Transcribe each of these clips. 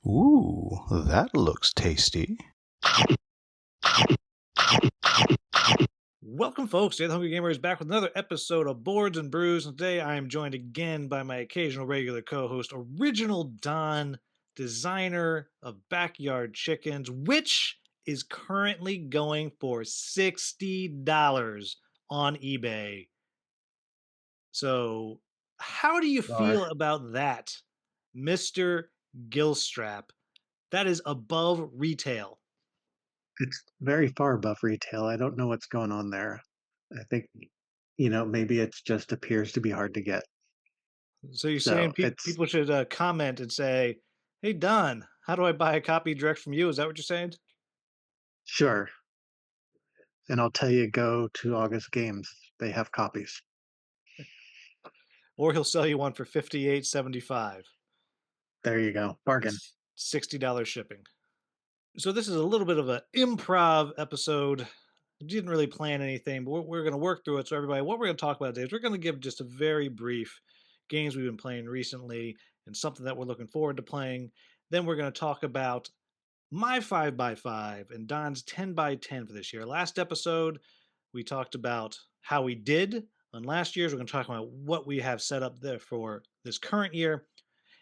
Ooh, that looks tasty. Welcome, folks. The Hungry Gamer is back with another episode of Boards and Brews. And today I am joined again by my occasional regular co host, Original Don, designer of Backyard Chickens, which is currently going for $60 on eBay. So, how do you Are. feel about that, Mr. Gilstrap? That is above retail. It's very far above retail. I don't know what's going on there. I think, maybe it just appears to be hard to get. So you're saying So it's people should comment and say, "Hey Don, how do I buy a copy direct from you?" Is that what you're saying? sure. And I'll tell you, go to August Games. They have copies. Or he'll sell you one for 58.75. There you go. Bargain. It's $60 shipping. So this is a little bit of an improv episode. Didn't really plan anything, but we're going to work through it. So everybody, what we're going to talk about today is we're going to give just a very brief games we've been playing recently and something that we're looking forward to playing. Then we're going to talk about my 5 by 5 and Don's 10 by 10 for this year. Last episode, we talked about how we did on last year's. We're going to talk about what we have set up there for this current year.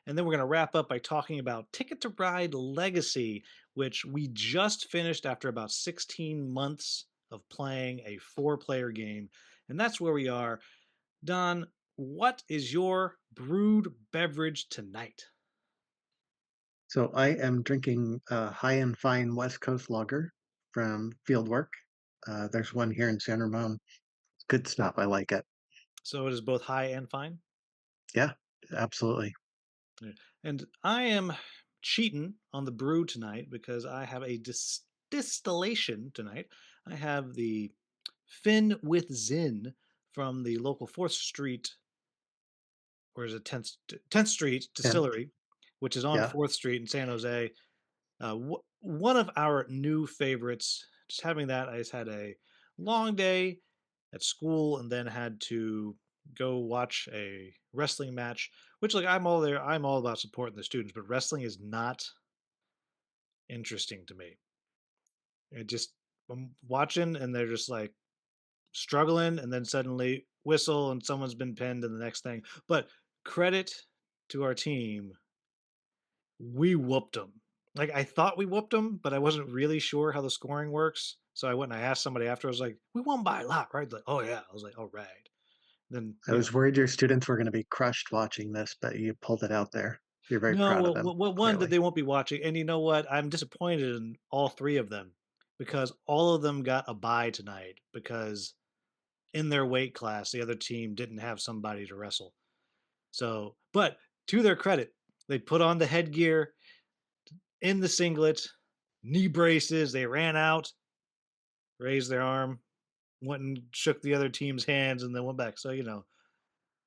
And then we're going to wrap up by talking about Ticket to Ride Legacy, which we just finished after about 16 months of playing a 4-player game. And that's where we are. Don, what is your brewed beverage tonight? So I am drinking a high and fine West Coast lager from Fieldwork. There's one here in San Ramon. Good stuff. I like it. So it is both high and fine. Yeah, absolutely. Yeah. And I am cheating on the brew tonight because I have a distillation tonight. I have the Finn with Zin from the local 4th Street, or is it 10th Street And Distillery, which is on yeah, 4th Street in San Jose. One of our new favorites. Just having that, I just had a long day at school and then had to go watch a wrestling match. Which, like, I'm all there. I'm all about supporting the students, but wrestling is not interesting to me. It just I'm watching and they're just like struggling, and then suddenly whistle and someone's been pinned, and the next thing. But credit to our team, we whooped them. Like, I thought we whooped them, but I wasn't really sure how the scoring works. So I went and I asked somebody after. I was like, "We won by a lot, right?" Like, "Oh yeah." I was like, "All right." Then I was worried your students were going to be crushed watching this, but you pulled it out there. You're very no, proud of well, them, one that clearly. they won't be watching, and you know what? I'm disappointed in all three of them because all of them got a bye tonight because in their weight class, the other team didn't have somebody to wrestle. So, but to their credit, they put on the headgear in the singlet, knee braces. They ran out, raised their arm, went and shook the other team's hands, and then went back. So Is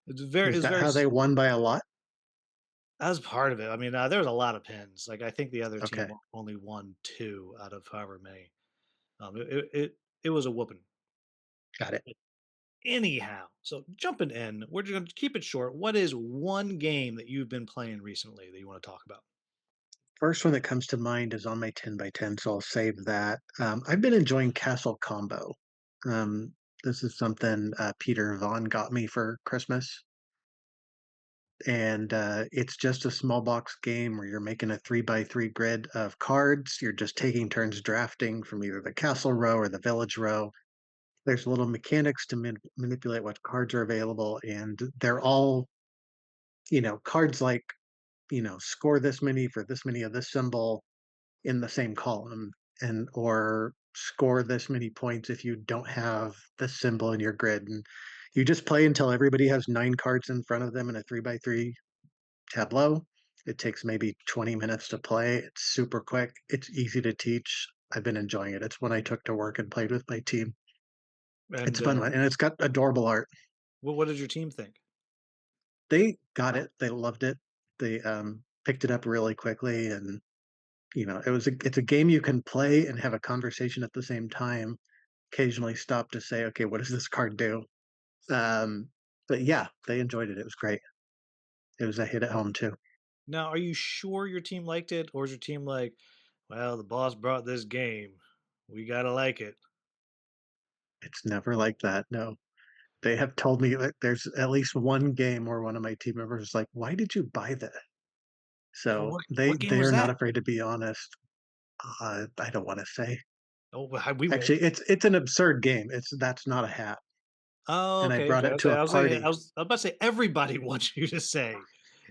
it's that very how they won by a lot? that was part of it. I mean, there was a lot of pins. Like, I think the other team Okay, only won two out of however many. It was a whooping. got it. Anyhow, so jumping in, we're just going to keep it short. What is one game that you've been playing recently that you want to talk about? First one that comes to mind is on my 10 by 10, so I'll save that. I've been enjoying Castle Combo. This is something Peter Vaughn got me for Christmas. And it's just a small box game where you're making a 3 by 3 grid of cards. You're just taking turns drafting from either the castle row or the village row. There's little mechanics to manipulate what cards are available, and they're all, cards like, score this many for this many of this symbol in the same column, and or score this many points if you don't have this symbol in your grid. And you just play until everybody has 9 cards in front of them in a 3 by 3 tableau. It takes maybe 20 minutes to play. It's super quick. It's easy to teach. I've been enjoying it. It's one I took to work and played with my team. It's And a fun one, and it's got adorable art. what did your team think? They got it. They loved it. They picked it up really quickly, and it's a game you can play and have a conversation at the same time. Occasionally, stop to say, "Okay, what does this card do?" Um, but yeah, they enjoyed it. It was great. It was a hit at home too. Now, are you sure your team liked it, or is your team like, "Well, the boss brought this game. We gotta like it." It's never like that, no. They have told me that there's at least one game where one of my team members is like, "Why did you buy that?" Oh, So they what game they was are not that? afraid to be honest. I don't wanna say. Oh, well, we won't. Actually, it's an absurd game. That's not a hat, Oh, and I okay, brought okay. it to a party. I was about to say everybody wants you to say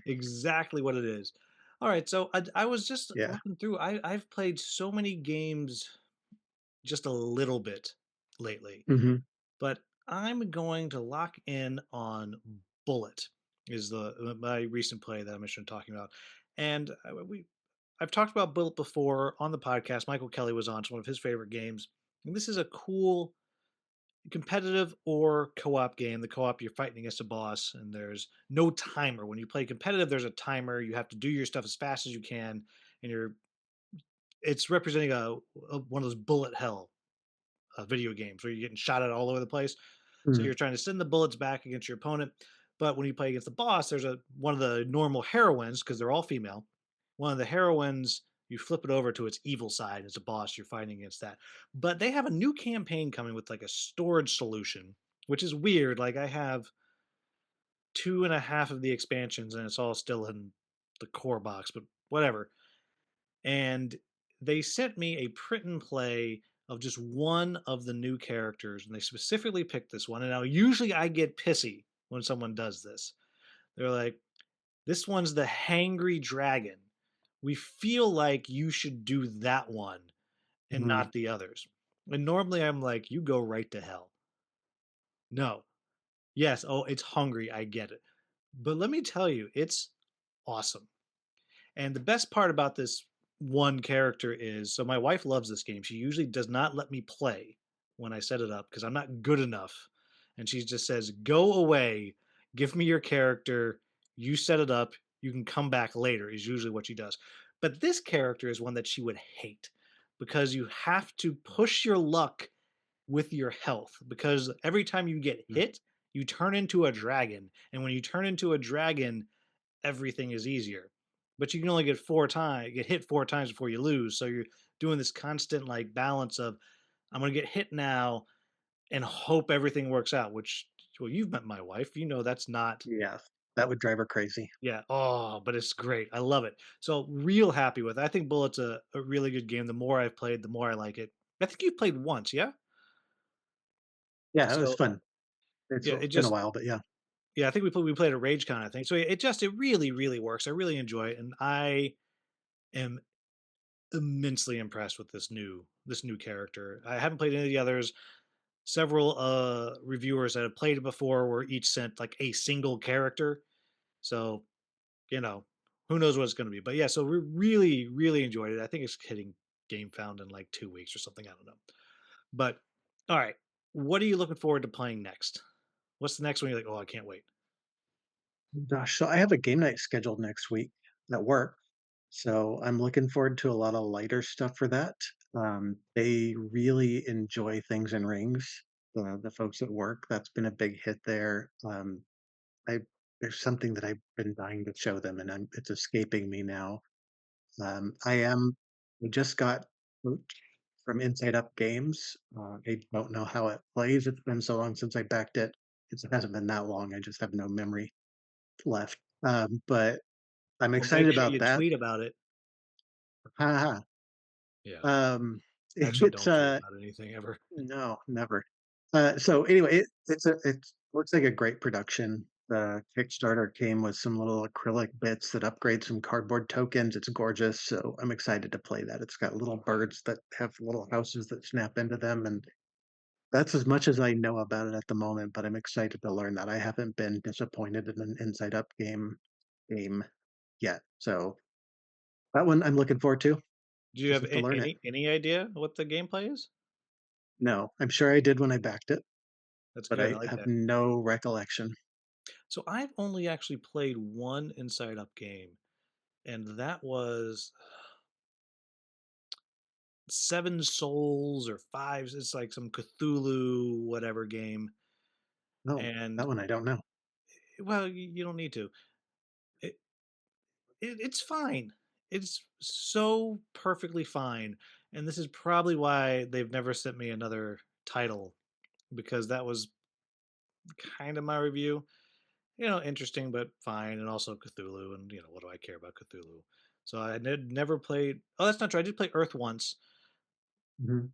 exactly what it is. All right, so I was just Yeah. looking through. I've played so many games just a little bit lately, Mhm, but I'm going to lock in on Bullet is the my recent play that I'm interested in talking about, and I've talked about Bullet before on the podcast. Michael Kelly was on. It's one of his favorite games, and this is a cool competitive or co-op game. The co-op, you're fighting against a boss, and there's no timer. When you play competitive, there's a timer. You have to do your stuff as fast as you can, and it's representing one of those bullet hell video games where you're getting shot at all over the place. So mm, you're trying to send the bullets back against your opponent. But when you play against the boss, there's a one of the normal heroines because they're all female. One of the heroines, you flip it over to its evil side. It's a boss. You're fighting against that. But they have a new campaign coming with like a storage solution, which is weird. Like I have two and a half of the expansions, and it's all still in the core box. But whatever, and they sent me a print and play of just one of the new characters, and they specifically picked this one. And now, usually, I get pissy when someone does this. They're like, "This one's the hangry dragon. We feel like you should do that one and mhm. not the others." And normally, I'm like, "You go right to hell." No, yes, oh, it's hungry. I get it, but let me tell you, it's awesome. And the best part about this one character is so my wife loves this game. She usually does not let me play when I set it up because I'm not good enough. And she just says, "Go away, give me your character, you set it up, you can come back later," is usually what she does. But this character is one that she would hate because you have to push your luck with your health because every time you get Mm, hit, you turn into a dragon. And when you turn into a dragon, everything is easier. But you can only get hit 4 times before you lose. So you're doing this constant like balance of I'm gonna get hit now and hope everything works out, which well, you've met my wife. You know that's not yes, that would drive her crazy. yeah. Oh, but it's great. I love it. So real happy with it. I think Bullet's a really good game. The more I've played, the more I like it. I think you've played once, yeah? Yeah, it was So fun. It's yeah, it been a just while, but yeah. yeah, I think we played at RageCon, I think. So it really, really works. I really enjoy it. And I am immensely impressed with this new character. I haven't played any of the others. Several reviewers that have played it before were each sent like a single character. So, you know, who knows what it's going to be. But yeah, so we really really enjoyed it. I think it's hitting game found in like 2 weeks or something, I don't know. But all right, what are you looking forward to playing next? What's the next one you're like, "Oh, I can't wait." Gosh, so I have a game night scheduled next week at work, so I'm looking forward to a lot of lighter stuff for that. They really enjoy things in rings. The folks at work, that's been a big hit there. I There's something that I've been dying to show them, and it's escaping me now. I just got Perch from Inside Up Games. I don't know how it plays. It's been so long since I backed it. It hasn't been that long. I just have no memory left. But I'm Well, make excited sure about you that. tweet about it. Haha. Yeah. Um, Actually, it's don't tweet about anything ever. no, never. So anyway, it looks like a great production. The Kickstarter came with some little acrylic bits that upgrade some cardboard tokens. It's gorgeous, so I'm excited to play that. It's got little birds that have little houses that snap into them, and that's as much as I know about it at the moment. But I'm excited to learn that. I haven't been disappointed in an Inside Up game yet, so that one I'm looking forward to. Do you Just have have to learn it. any idea what the gameplay is? No, I'm sure I did when I backed it, That's but good. I I like have that. no recollection. So I've only actually played one Inside Up game, and that was Seven Souls or Fives. It's like some Cthulhu whatever game. No, And that one I don't know. well, you don't need to. It, it's fine. It's so perfectly fine, and this is probably why they've never sent me another title because that was kind of my review. Interesting but fine, and also Cthulhu, and what do I care about Cthulhu? So I had never played. Oh, that's not true. I did play Earth once, Mhm.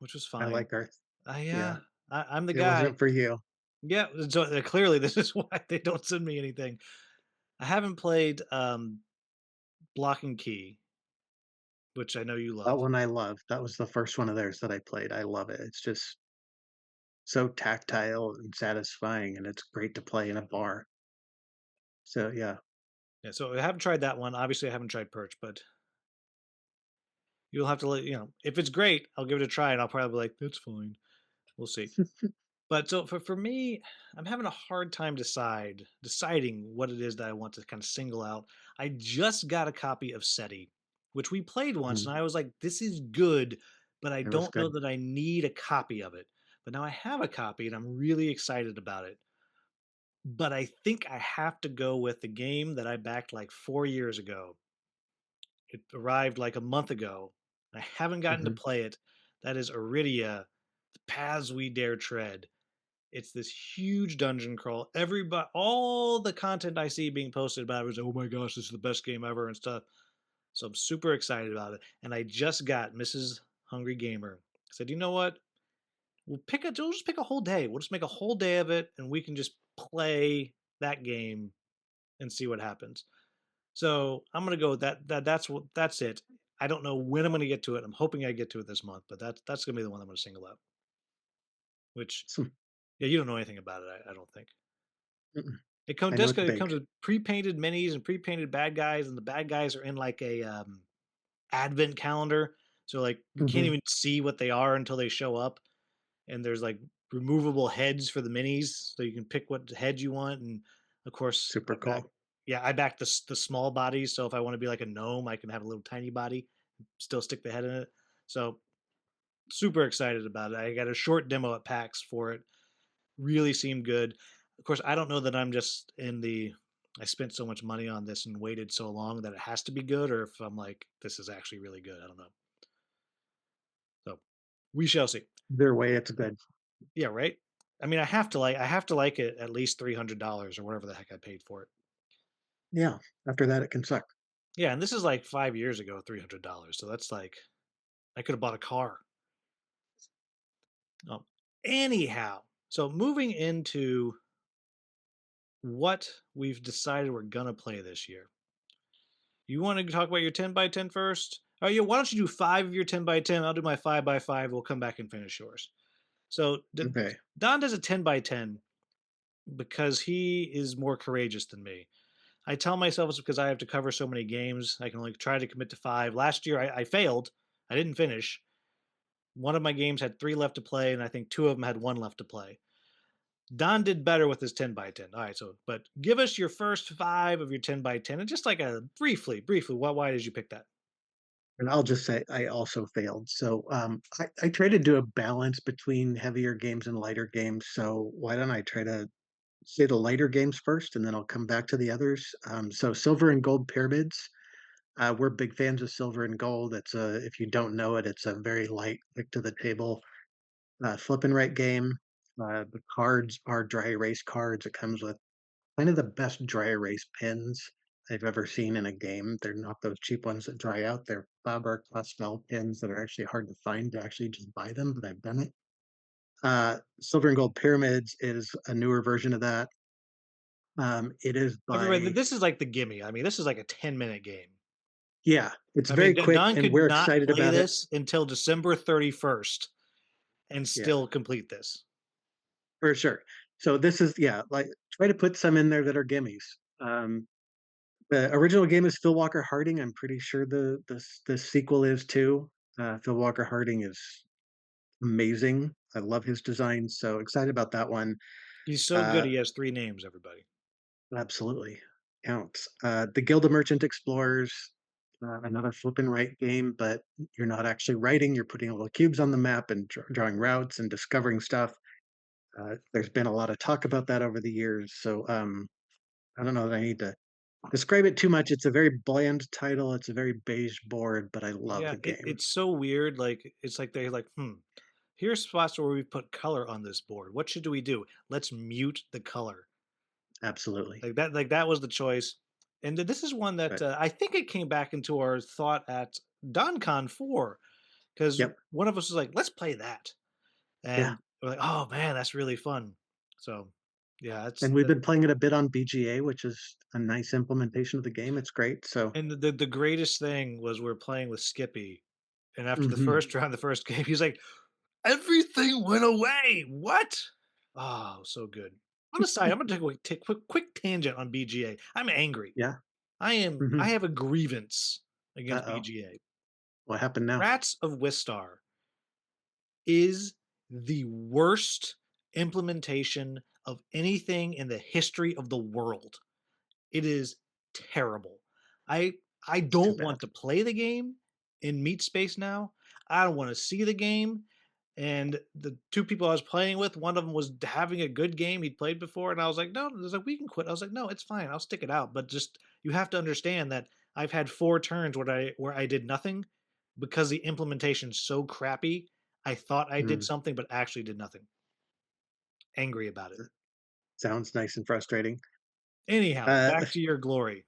which was I fine. like Earth. Yeah, Yeah, I'm the it guy. wasn't for you. Yeah, so clearly this is why they don't send me anything. I haven't played Block and Key, which I know you That love. one I love. That was the first one of theirs that I played. I love it. It's just so tactile and satisfying, and it's great to play in a bar. So, yeah. Yeah, so I haven't tried that one. Obviously, I haven't tried Perch, but you'll have to let if it's great, I'll give it a try, and I'll probably be like, "That's fine." We'll see. But so for me, I'm having a hard time deciding what it is that I want to kind of single out. I just got a copy of SETI, which we played once, Mhm. and I was like, "This is good," but I It was don't know good. that I need a copy of it. But now I have a copy, and I'm really excited about it. But I think I have to go with the game that I backed like 4 years ago. It arrived like a month ago. I haven't gotten to Mhm. play it. That is Iridia, The Paths We Dare Tread. It's this huge dungeon crawl. Everybody, all the content I see being posted about it was, oh my gosh, this is the best game ever and stuff. So I'm super excited about it. And I just got Mrs. Hungry Gamer. I said, you know what? We'll just pick a whole day. We'll just make a whole day of it and we can just play that game and see what happens. So I'm gonna go with that. That's it. I don't know when I'm gonna get to it. I'm hoping I get to it this month, but that's gonna be the one I'm gonna single out. Which Awesome. yeah, you don't know anything about it. I don't think. Mm-mm. It I know it's comes big. with pre-painted minis and pre-painted bad guys, and the bad guys are in like a advent calendar. So like you can't Mhm. even see what they are until they show up. And there's like removable heads for the minis, so you can pick what head you want. And of course, Super cool. I back the small bodies. So if I want to be like a gnome, I can have a little tiny body, still stick the head in it. So super excited about it. I got a short demo at PAX for it. Really seemed good. Of course, I don't know that I'm just in the I spent so much money on this and waited so long that it has to be good, or if I'm like, this is actually really good. I don't know. So we shall see. Either way, it's good. Yeah, right. I mean, I have to like it at least $300 or whatever the heck I paid for it. Yeah. After that, it can suck. Yeah, and this is like 5 years ago, $300. So that's like I could have bought a car. Um, anyhow, so moving into what we've decided we're gonna play this year. You want to talk about your 10 by 10 first? Oh, yeah. Why don't you do five of your 10 by 10? I'll do my 5 by 5. We'll come back and finish yours. So Okay. Don does a 10 by 10 because he is more courageous than me. I tell myself it's because I have to cover so many games. I can only try to commit to five. Last year, I failed. I didn't finish. One of my games had three left to play, and I think two of them had one left to play. Don did better with his 10 by 10. All right, so, but give us your first five of your 10 by 10, and just like a briefly, why did you pick that? And I'll just say I also failed. So I try to do a balance between heavier games and lighter games. So why don't I try to say the lighter games first, and then I'll come back to the others. So silver and gold pyramids. We're big fans of silver and gold. It's a if you don't know it, it's a very light, pick to the table flip and write game. The cards are dry erase cards. It comes with kind of the best dry erase pins I've ever seen in a game. They're not those cheap ones that dry out. They're Faber-Castell pins that are actually hard to find to actually just buy them, but I've done it. Silver and Gold Pyramids is a newer version of that. It is Everybody, by this is like the gimme. I mean, this is like a 10-minute game. yeah, it's I mean, very quick, Don and could we're not excited play about it. this until December 31st and Yeah, still complete this. for sure. So this is yeah, like try to put some in there that are gimmies. The original game is Phil Walker Harding. I'm pretty sure the sequel is too. Phil Walker Harding is amazing. I love his design, so excited about that one. He's so good, Uh, he has three names, everybody. absolutely counts. The Guild of Merchant Explorers, another flip and write game, but you're not actually writing. You're putting little cubes on the map and drawing routes and discovering stuff. There's been a lot of talk about that over the years, so I don't know that I need to Describe it too much. It's a very bland title. It's a very beige board, but I love Yeah, the game. it's so weird. Like it's like they're like, here's spots where we put color on this board. What should we do? Let's mute the color. Absolutely. Like that was the choice. And this is one that But I think it came back into our thought at DonCon 4 because yep. one of us was like, let's play that. Yeah. And we're like, oh man, that's really fun. So yeah, And we've been playing it a bit on BGA, which is a nice implementation of the game. It's great. So and the greatest thing was we're playing with Skippy. And after the mhm. first round, the first game, he's like, everything went away. What? Oh, so good. On the side, I'm gonna take a quick tangent on BGA. I'm angry. Yeah. I Mhm. have a grievance against Uh-oh. BGA. What happened now? Rats of Wistar is the worst implementation of anything in the history of the world. It is terrible. I I It's too don't bad. want to play the game in meat space now. I don't want to see the game. And the two people I was playing with, one of them was having a good game he'd played before, and I was like, "No," it was like, "We can quit." I was like, "No, it's fine. I'll stick it out." But just you have to understand that I've had 4 turns where I did nothing because the implementation's so crappy. I thought I did Mm. something, but actually did nothing. Angry about it. Sounds nice and frustrating. Anyhow, Uh, back to your glory.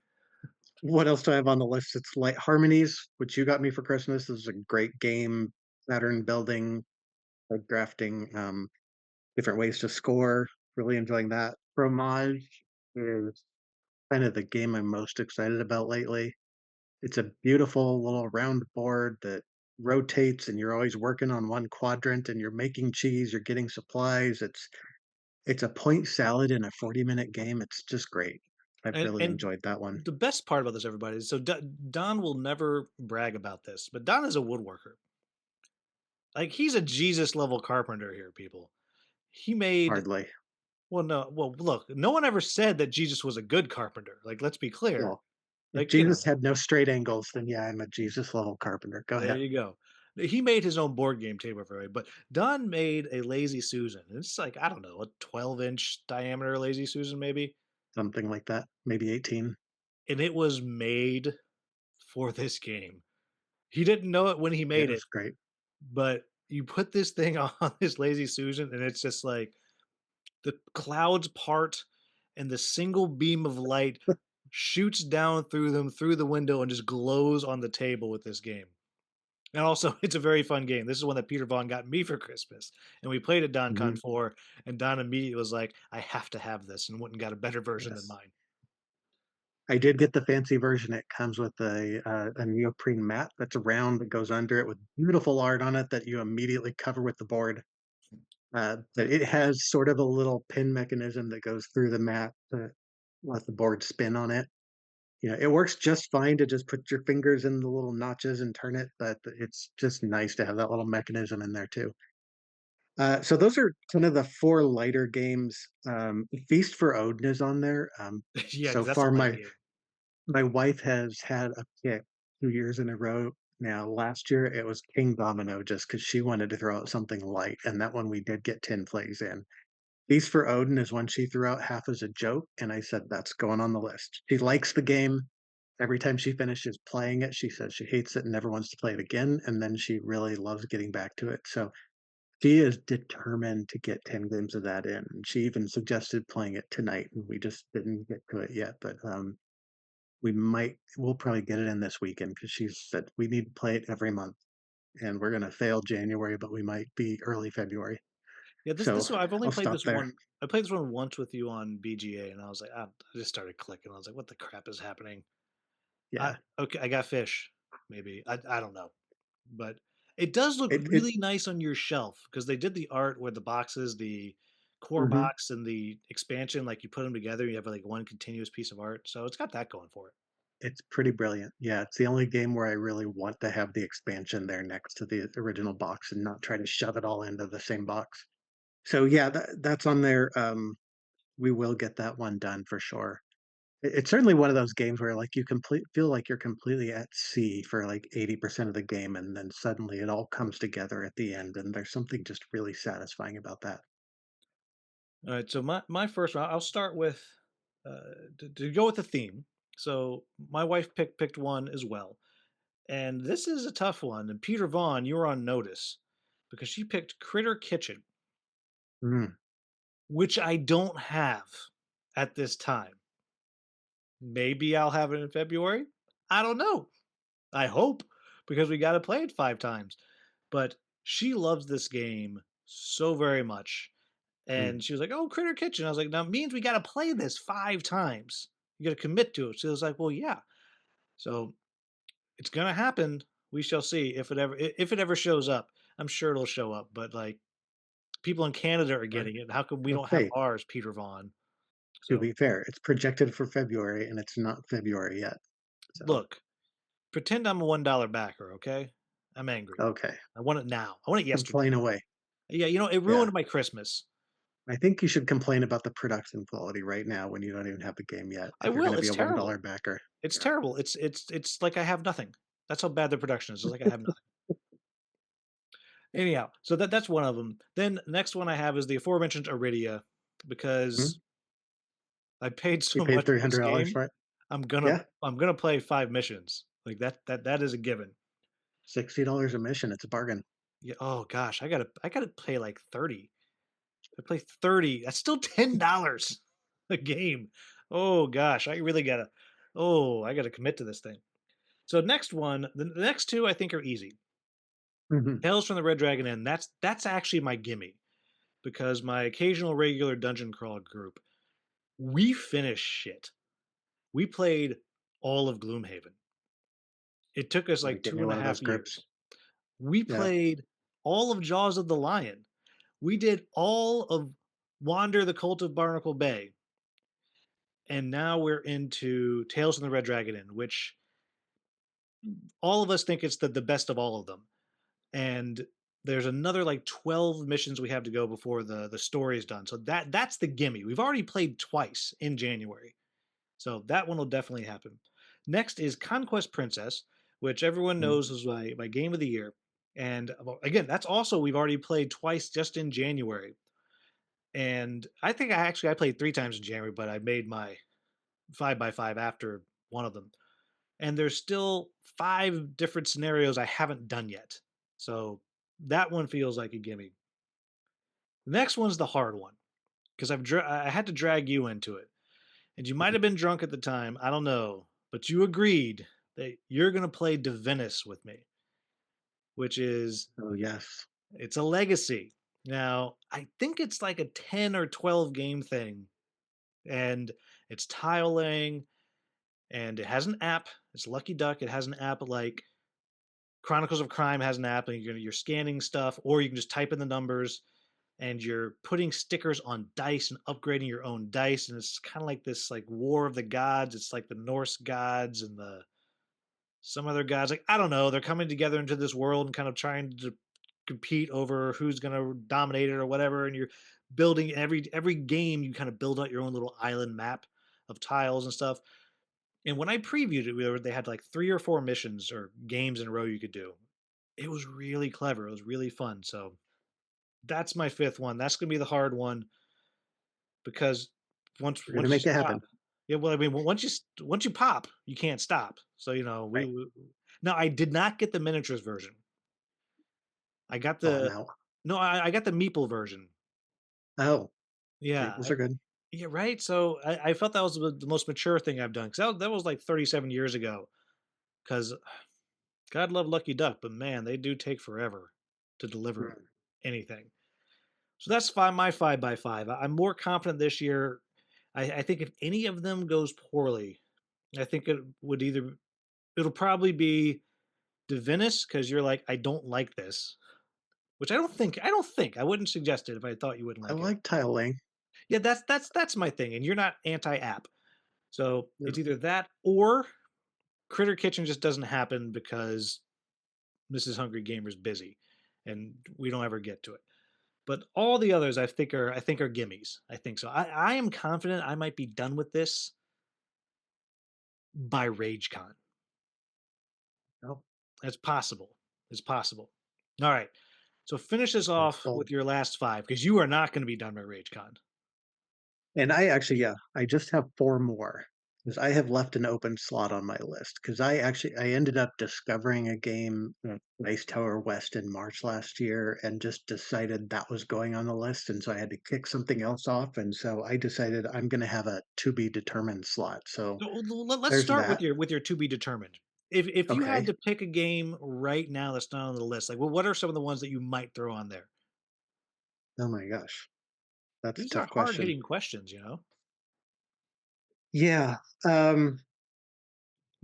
what else do I have on the list? It's Light Harmonies, which you got me for Christmas. This is a great game, pattern building, like drafting, different ways to score. Really enjoying that. Fromage is kind of the game I'm most excited about lately. It's a beautiful little round board that rotates, and you're always working on one quadrant, and you're making cheese, you're getting supplies. It's a point salad in a 40-minute game. It's just great. I've really And enjoyed that one. the best part about this, everybody, is so Don will never brag about this, but Don is a woodworker. Like he's a Jesus level carpenter here, people. He made Hardly. well, look, no one ever said that Jesus was a good carpenter. Like, let's be clear. Well, if Like, Jesus had no straight angles, then yeah, I'm a Jesus level carpenter. Go there ahead. you go. He made his own board game table for it, but Don made a Lazy Susan. It's like, I don't know, a 12-inch diameter Lazy Susan, maybe. Something like that. Maybe 18. And it was made for this game. He didn't know it when he Yeah, made it it, was great. but you put this thing on this Lazy Susan, and it's just like the clouds part, and the single beam of light shoots down through them through the window and just glows on the table with this game. And also, it's a very fun game. This is one that Peter Vaughn got me for Christmas, and we played at Mhm. DonCon 4, and Don immediately was like, "I have to have this," and went and got a better version than Yes. mine. I did get the fancy version. It comes with a neoprene mat that's round that goes under it with beautiful art on it that you immediately cover with the board. But it has sort of a little pin mechanism that goes through the mat to let the board spin on it. You know, it works just fine to just put your fingers in the little notches and turn it, but it's just nice to have that little mechanism in there too. So those are kind of the four lighter games. Feast for Odin is on there. Yeah, So because that's a far, light game. my wife has had a kick 2 years in a row now. Last year it was King Domino just because she wanted to throw out something light, and that one we did get 10 plays in. Feast for Odin is one she threw out half as a joke, and I said that's going on the list. She likes the game. Every time she finishes playing it, she says she hates it and never wants to play it again, and then she really loves getting back to it. So she is determined to get 10 games of that in. And she even suggested playing it tonight, and we just didn't get to it yet. But we'll probably get it in this weekend because she said we need to play it every month. And we're gonna fail January, but we might be early February. Yeah, So this one I've only I'll played stop this there. one. I played this one once with you on BGA, and I was like, I just started clicking. I was like, what the crap is happening? Yeah. Okay, I got fish. Maybe I don't know, but it does look It really nice on your shelf because they did the art where the boxes, the core mhm. box and the expansion, like you put them together, you have like one continuous piece of art. So it's got that going for it. It's pretty brilliant. Yeah, it's the only game where I really want to have the expansion there next to the original box and not try to shove it all into the same box. So yeah, that's on there. We will get that one done for sure. It's certainly one of those games where like you complete feel like you're completely at sea for like 80% of the game, and then suddenly it all comes together at the end, and there's something just really satisfying about that. All right, so my first one, I'll start with to go with the theme. So my wife picked one as well. And this is a tough one. And Peter Vaughn, you're on notice because she picked Critter Kitchen, Mm, which I don't have at this time. Maybe I'll have it in February. I don't know. I hope because we got to play it 5 times. But she loves this game so very much. mm. And she was like, "Oh, Critter Kitchen." I was like, "Now it means we got to play this 5 times. You got to commit to it." She was like, "Well, yeah." So it's gonna happen. We shall see if it ever shows up. I'm sure it'll show up, but like people in Canada are Right. getting it. How come we don't have Okay. ours, Peter Vaughn? To So be fair, it's projected for February and it's not February yet. So, look, pretend I'm a $1 backer, okay? I'm angry. okay. I want it now. I want it yesterday. Complain away. Yeah, it Yeah. ruined my Christmas. I think you should complain about the production quality right now when you don't even have the game yet, I if you're will. gonna be It's a $1 terrible. backer. It's Yeah. terrible. It's like I have nothing. That's how bad the production is. It's like I have nothing. Anyhow, so that's one of them. Then next one I have is the aforementioned Iridia Mhm. because I paid You so paid much for this $300 game. for it? I'm gonna Yeah. I'm gonna play 5 missions. Like that is a given. $60 a mission, it's a bargain. Yeah, oh gosh, I gotta pay like 30. If I play 30, that's still $10 a game. Oh gosh, I gotta commit to this thing. So next one, the next 2 I think are easy. Mhm. Tales from the Red Dragon Inn, that's actually my gimme because my occasional regular dungeon crawl group, we finished shit. We played all of Gloomhaven. It took us Yeah, like get two me and a one of those half years. groups. We Yeah. played all of Jaws of the Lion. We did all of Wander the Cult of Barnacle Bay. And now we're into Tales from the Red Dragon Inn, which all of us think it's the best of all of them. And there's another like 12 missions we have to go before the story is done. So that's the gimme. We've already played twice in January. So that one will definitely happen. Next is Conquest Princess, which everyone Mm. knows is my game of the year. And well, again, that's also we've already played twice just in January. And I think I played 3 times in January, but I made my 5 by 5 after one of them. And there's still 5 different scenarios I haven't done yet. So that one feels like a gimme. The next one's the hard one because I had to drag you into it. And you might have been drunk at the time, I don't know, but you agreed that you're going to play Divinus with me, which is Oh, yes. it's a legacy. Now, I think it's like a 10 or 12 game thing and it's tile laying and it has an app. It's Lucky Duck. It has an app like Chronicles of Crime has an app and you're scanning stuff or you can just type in the numbers and you're putting stickers on dice and upgrading your own dice and it's kind of like this like war of the gods. It's like the Norse gods and the some other gods like I don't know, they're coming together into this world and kind of trying to compete over who's going to dominate it or whatever and you're building every game you kind of build out your own little island map of tiles and stuff. And when I previewed it, they had like 3 or 4 missions or games in a row you could do. It was really clever. It was really fun. So that's my fifth one. That's going to be the hard one because We're gonna once you make it stop, happen. yeah. Well, I mean, once you pop, you can't stop. So Right. we now I did not get the miniatures version. I got Oh, the no. no, I got the meeple version. Oh, Yeah, meeples are good. yeah, right. So I felt that was the most mature thing I've done because that was like 37 years ago. Because God love Lucky Duck, but man, they do take forever to deliver Mm. anything. So that's my 5 by 5. I'm more confident this year. I think if any of them goes poorly, I think it'll probably be Divinus because you're like I don't like this, which I wouldn't suggest it if I thought you wouldn't I like it. like tiling. Yeah, that's my thing, and you're not anti-app, so Yeah. it's either that or Critter Kitchen just doesn't happen because Mrs. Hungry Gamer's busy, and we don't ever get to it. But all the others I think are gimmies. I think so. I am confident I might be done with this by RageCon. Oh, It's possible. It's possible. All right. So finish this that's off bold. with your last 5 because you are not going to be done by RageCon. And I actually, yeah, I just have 4 more. 'cause I have left an open slot on my list. Because I ended up discovering a game, Nice Tower West in March last year and just decided that was going on the list, and so I had to kick something else off, and so I decided I'm gonna have a to be determined slot, so So let's there's start that. with your to be determined. If you had Okay. to pick a game right now that's not on the list, like what are some of the ones that you might throw on there? Oh my gosh, that's a These are tough hard question. hitting questions, you know. Yeah,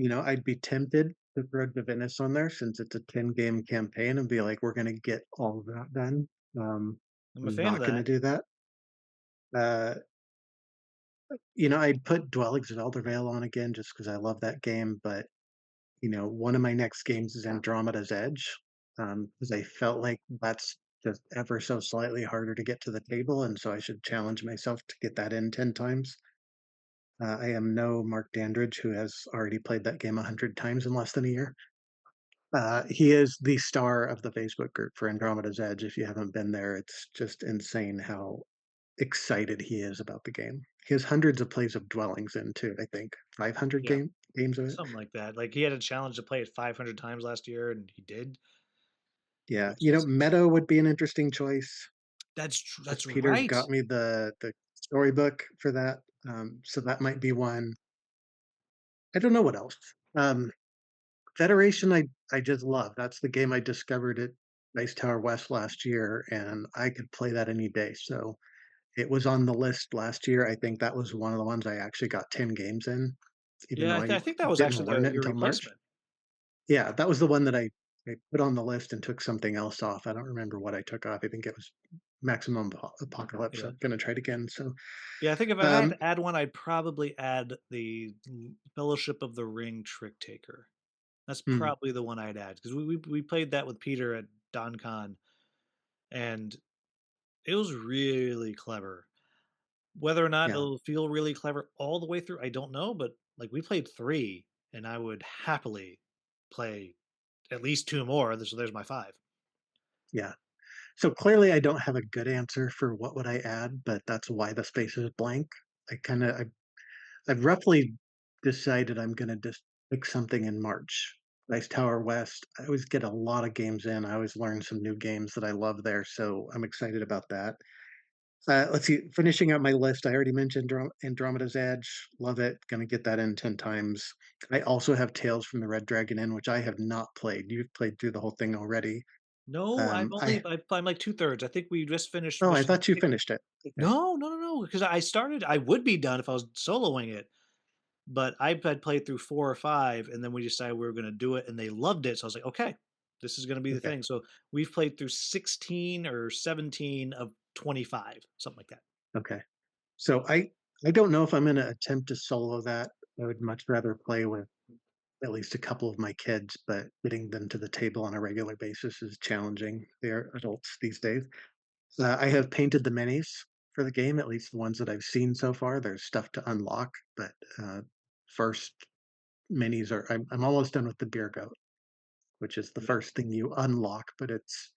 I'd be tempted to throw Divinus on there since it's a 10-game campaign and be like, "We're gonna get all of that done." I'm a I'm fan of not gonna that. do that. Uh, I'd put Dwellings of Eldervale on again just because I love that game, but, one of my next games is Andromeda's Edge, because I felt like that's just ever so slightly harder to get to the table, and so I should challenge myself to get that in 10 times. I am no Mark Dandridge, who has already played that game 100 times in less than a year. He is the star of the Facebook group for Andromeda's Edge. If you haven't been there, it's just insane how excited he is about the game. He has hundreds of plays of Dwellings in too, I think. 500 Yeah, games of it. something like that. Like he had a challenge to play it 500 times last year, and he did, Yeah, which is Meadow would be an interesting choice because that's Peter right. got me the storybook for that, so that might be one. I don't know what else. Um, Federation, I just love. That's the game I discovered at Nice Tower West last year, and I could play that any day. So it was on the list last year. I think that was one of the ones I actually got 10 games in, even Yeah, though I I think that was didn't actually learn it your until March. replacement. Yeah, that was the one that I put on the list and took something else off. I don't remember what I took off. I think it was Maximum Apocalypse. Yeah. I'm gonna try it again. So, Yeah, I think if I had um, to add one, I'd probably add the Fellowship of the Ring Trick Taker. That's hmm, probably the one I'd add because we played that with Peter at DonCon, and it was really clever. Whether or not yeah, it'll feel really clever all the way through, I don't know, but, like, we played 3, and I would happily play at least 2 more, so there's my 5. yeah. So clearly, I don't have a good answer for what would I add, but that's why the space is blank. I've roughly decided I'm gonna just pick something in March. Nice Tower West. I always get a lot of games in. I always learn some new games that I love there, so I'm excited about that. Let's see, finishing up my list, I already mentioned Andromeda's Edge. Love it. Gonna get that in 10 times. I also have Tales from the Red Dragon Inn, which I have not played. You've played through the whole thing already. No, I've Um, only I I'm, like, 2/3. I think we just finished oh, I mission thought you 3. finished it. Okay. No, no, no, no, because I would be done if I was soloing it, but I had played through 4 or 5, and then we decided we were gonna do it, and they loved it, so I was like, "Okay, this is gonna be the Okay. thing." So, we've played through 16 or 17 of 25, something like that. Okay. So I don't know if I'm gonna attempt to solo that. I would much rather play with at least a couple of my kids, but getting them to the table on a regular basis is challenging. They're adults these days. I have painted the minis for the game, at least the ones that I've seen so far. There's stuff to unlock, but first minis are. I'm almost done with the beer goat, which is the Yeah. first thing you unlock, but it's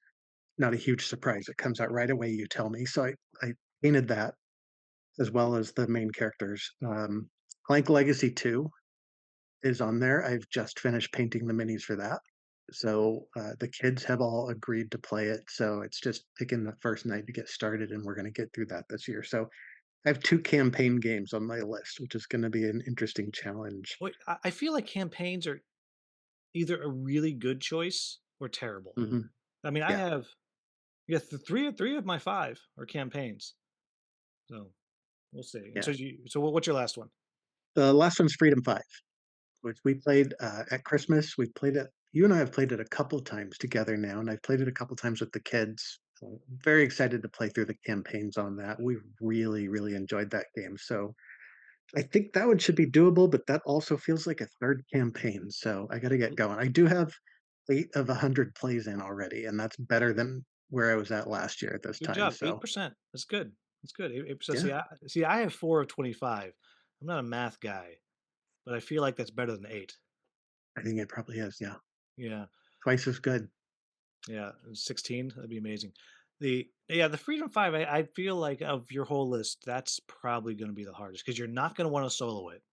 not a huge surprise. It comes out right away. You tell me. So I painted that as well as the main characters. Clank Legacy 2 is on there. I've just finished painting the minis for that. So the kids have all agreed to play it. So it's just picking the first night to get started, and we're going to get through that this year. So I have 2 campaign games on my list, which is going to be an interesting challenge. Wait, I feel like campaigns are either a really good choice or terrible. Hmm. I mean, I Yeah, have yeah, 3 of my 5 are campaigns, so we'll see. And yeah. so what's your last one? The last one's Freedom 5, which we played at Christmas. We played it. You and I have played it a couple times together now, and I've played it a couple times with the kids. So very excited to play through the campaigns on that. We really, really enjoyed that game. So I think that one should be doable, but that also feels like a third campaign, so I gotta get going. I do have 8 of 100 plays in already, and that's better than where I was at last year at this Good time, job, so 8%. That's good. That's good. 8%. yeah, I have 4 of 25. I'm not a math guy, but I feel like that's better than 8. I think it probably is, yeah. Yeah. Twice as good. Yeah, 16, that'd be amazing. The Freedom 5, I feel like of your whole list, that's probably gonna be the hardest because 'cause you're not gonna wanna solo it.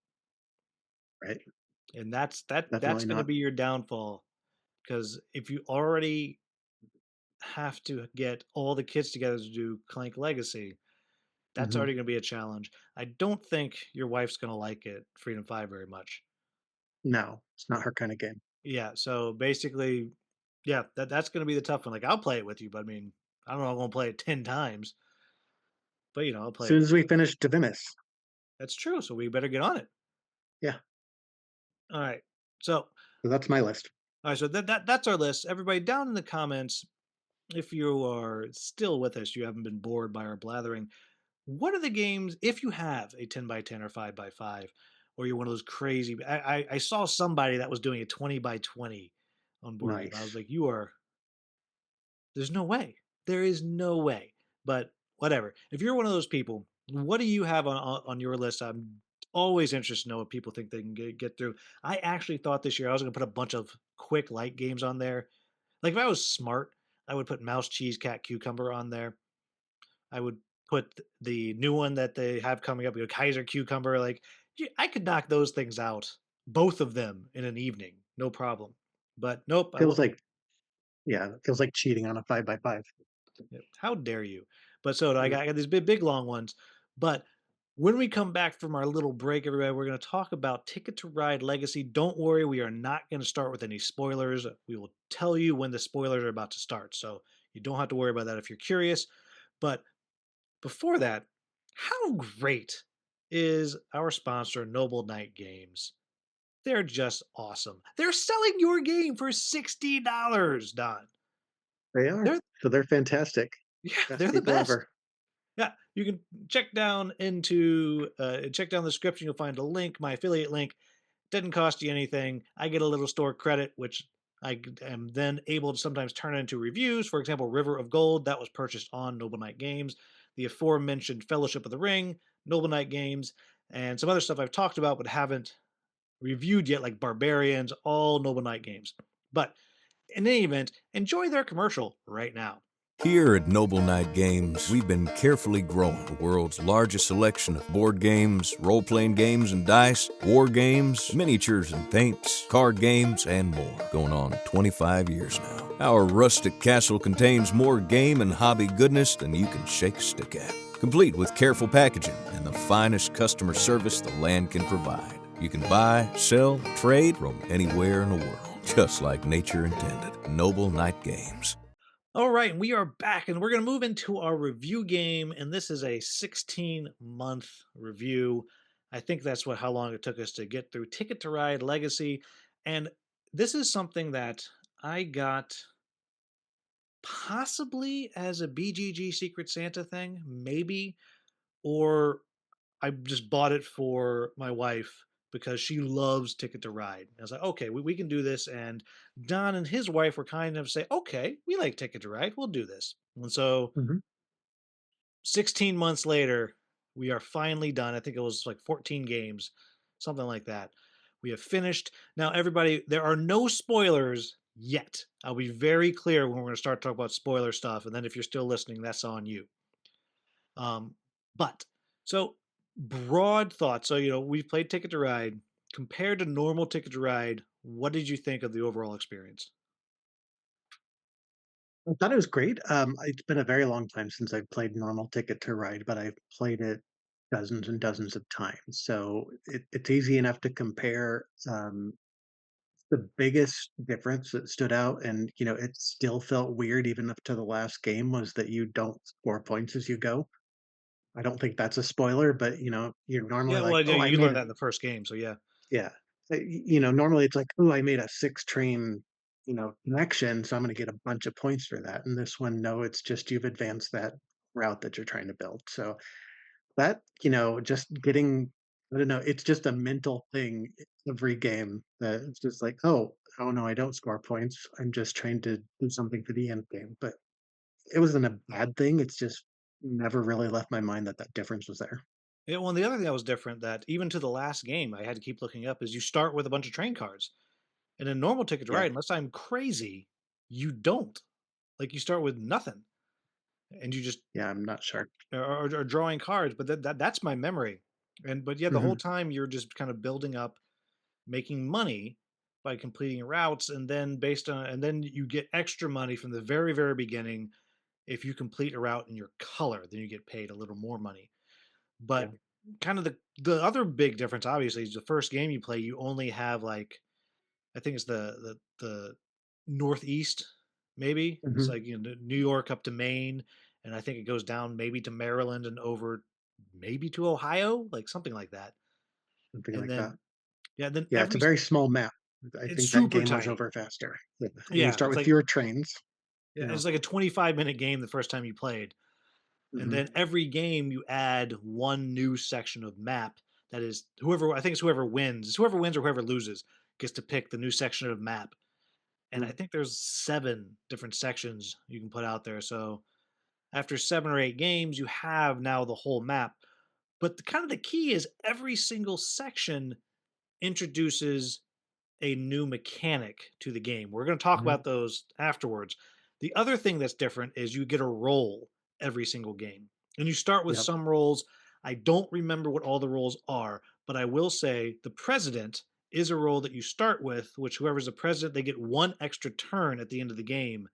right? And that's Definitely going to not. be your downfall, because if you already have to get all the kids together to do Clank Legacy, that's Mhm. already going to be a challenge. I don't think your wife's going to like it, Freedom 5, very much. No, it's not her kinda game. Yeah, so basically, yeah, that's going to be the tough one. Like, I'll play it with you, but I mean, I don't know, I'm going to play it 10 times, but I'll play it Soon with as we finish Divinus. That's true, so we better get on it. Yeah, All right. So, so that's my list. all right, so that's our list. Everybody down in the comments, if you are still with us, you haven't been bored by our blathering. What are the games, if you have a 10 by 10 or 5 by 5, or you're one of those crazy I saw somebody that was doing a 20 by 20 on board game. I was Nice. like, you are there's no way. There is no way. But whatever. If you're one of those people, what do you have on your list? I'm always interested to know what people think they can get through. I actually thought this year I was going to put a bunch of quick light games on there. Like if I was smart, I would put Mouse, Cheese, Cat, Cucumber on there. I would put the new one that they have coming up, Kaiser Cucumber. Like I could knock those things out, both of them in an evening, no problem. But nope, I Feels will. like yeah, it feels like cheating on a 5 by 5. Yep. How dare you? But so Yeah. I got these big, long ones. But when we come back from our little break, everybody, we're going to talk about Ticket to Ride Legacy. Don't worry, we are not going to start with any spoilers. We will tell you when the spoilers are about to start. So you don't have to worry about that if you're curious. But before that, how great is our sponsor, Noble Knight Games? They're just awesome. They're selling your game for $60, Don. They are. They're So they're fantastic. yeah, Best they're the people best. ever. Yeah, you can check down the description. You'll find a link, my affiliate link. Doesn't cost you anything. I get a little store credit, which am then able to sometimes turn into reviews. For example, River of Gold that was purchased on Noble Knight Games. The aforementioned Fellowship of the Ring, Noble Knight Games, and some other stuff I've talked about but haven't reviewed yet, like Barbarians, all Noble Knight Games. But in any event, enjoy their commercial right now. Here at Noble Knight Games, we've been carefully growing the world's largest selection of board games, role-playing games and dice, war games, miniatures and paints, card games, and more, going on 25 years now. Our rustic castle contains more game and hobby goodness than you can shake a stick at, complete with careful packaging and the finest customer service the land can provide. You can buy, sell, trade from anywhere in the world, just like nature intended. Noble Knight Games. All right, and we are back, and we're going to move into our review game, and this is a 16-month review. I think that's how long it took us to get through Ticket to Ride Legacy, and this is something that I got possibly as a BGG Secret Santa thing, maybe, or I just bought it for my wife because she loves Ticket to Ride. I was like, okay, we can do this. And Don and his wife were kind of say, okay, we like Ticket to Ride. We'll do this. And so Mhm. 16 months later, we are finally done. I think it was like 14 games, something like that. We have finished. Now, everybody, there are no spoilers yet. I'll be very clear when we're going to start talking about spoiler stuff. And then if you're still listening, that's on you. Um, but so broad thoughts. So we've played Ticket to Ride. Compared to normal Ticket to Ride, what did you think of the overall experience? I thought it was great. It's been a very long time since I've played normal Ticket to Ride, but I've played it dozens and dozens of times. So it's easy enough to compare. The biggest difference that stood out, and it still felt weird even up to the last game, was that you don't score points as you go. I don't think that's a spoiler, but you're normally Yeah, like, well, yeah, oh, I you made learned it. that in the first game, so yeah. Yeah. Normally it's like, oh, I made a six train, connection, so I'm going to get a bunch of points for that. And this one, no, it's just you've advanced that route that you're trying to build. So that, just getting, I don't know, it's just a mental thing every game that it's just like, oh no, I don't score points. I'm just trying to do something for the end game. But it wasn't a bad thing. It's just never really left my mind that that difference was there. Yeah, well, and the other thing that was different that even to the last game, I had to keep looking up is you start with a bunch of train cards. And in normal Ticket to Yeah. Ride, unless I'm crazy, you don't. Like you start with nothing, and you just Yeah. I'm not sure. are drawing cards. But that's my memory. And but yeah, the whole Hmm. time you're just kind of building up. making money by completing routes, and then based on and then you get extra money from the very, very beginning. If you complete a route in your color, then you get paid a little more money. Yeah. But kind of the other big difference, obviously, is the first game you play, you only have like I think it's the Northeast, maybe. It's Hmm. like New York up to Maine, and I think it goes down maybe to Maryland and over maybe to Ohio, like something like that. Something And like that. then yeah, then Yeah, it's a very small map. I it's think that super game was tiny. over faster. Yeah. And you Yeah, start it's with like fewer trains, yeah, you know. it's like a 25-minute game the first time you played. And Hmm. then every game you add one new section of map that is whoever I think it's whoever wins. It's whoever wins or whoever loses gets to pick the new section of map. And I think there's 7 different sections you can put out there. So after 7 or 8 games, you have now the whole map. But kind of the key is every single section introduces a new mechanic to the game. We're going to talk Hmm. about those afterwards. The other thing that's different is you get a role every single game. And you start with Yep. some roles. I don't remember what all the roles are, but I will say the president is a role that you start with, which whoever's the president, they get one extra turn at the end of the game.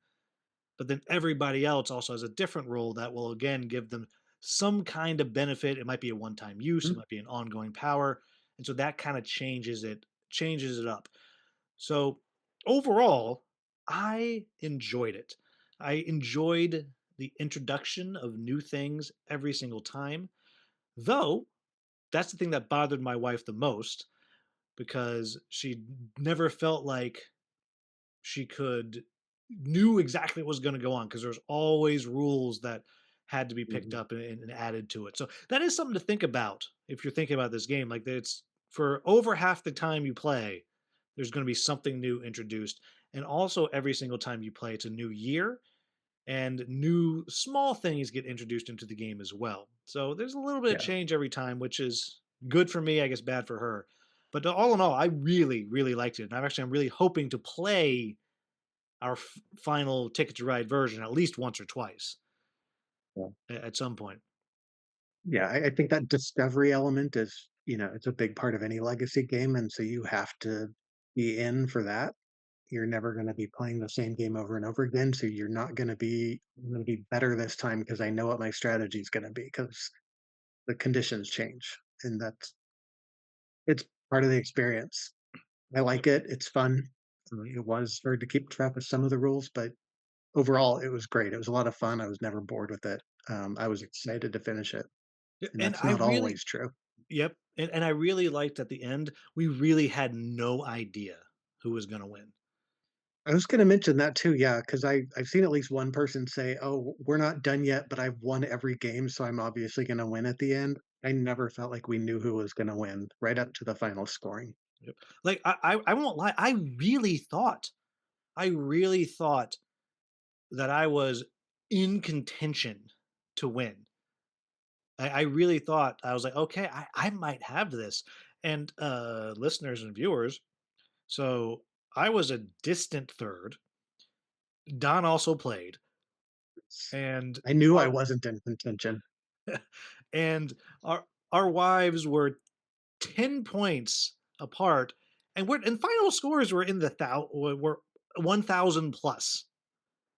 But then everybody else also has a different role that will again give them some kind of benefit. It might be a one-time use, it Mhm. might be an ongoing power. And so that kind of changes it up. So overall, I enjoyed it. I enjoyed the introduction of new things every single time. Though that's the thing that bothered my wife the most because she never felt like she could knew exactly what was going to go on because there's always rules that had to be picked Mhm. up and added to it. So that is something to think about if you're thinking about this game. Like it's for over half the time you play, there's going to be something new introduced, and also every single time you play, it's a new year and new small things get introduced into the game as well. So there's a little bit of Yeah. change every time, which is good for me, I guess bad for her. But all in all, I really, really liked it. And I'm really hoping to play our final Ticket to Ride version at least once or twice Yeah. at some point. Yeah, I think that discovery element is, it's a big part of any legacy game, and so you have to be in for that. You're never gonna be playing the same game over and over again, so you're not "I'm gonna be better this time because I know what my strategy is gonna be because the conditions change, and it's part of the experience. I Yep. like it, it's fun. It was hard to keep track of some of the rules, but overall, it was great. It was a lot of fun. I was never bored with it. I was excited to finish it, and And that's I not really, always true. yep. And I really liked at the end, we really had no idea who was going to win. I was gonna mention that too, yeah, because I've seen at least one person say, "Oh, we're not done yet, but I've won every game, so I'm obviously gonna win at the end." I never felt like we knew who was gonna win right up to the final scoring. Yep. Like I won't lie, I really thought that I was in contention to win. I really thought I was like, okay, I might have this. And listeners and viewers, so I was a distant third. Don also played, and I knew I our wasn't in contention. and our wives were 10 points apart, and final scores were in the were 1,000 plus.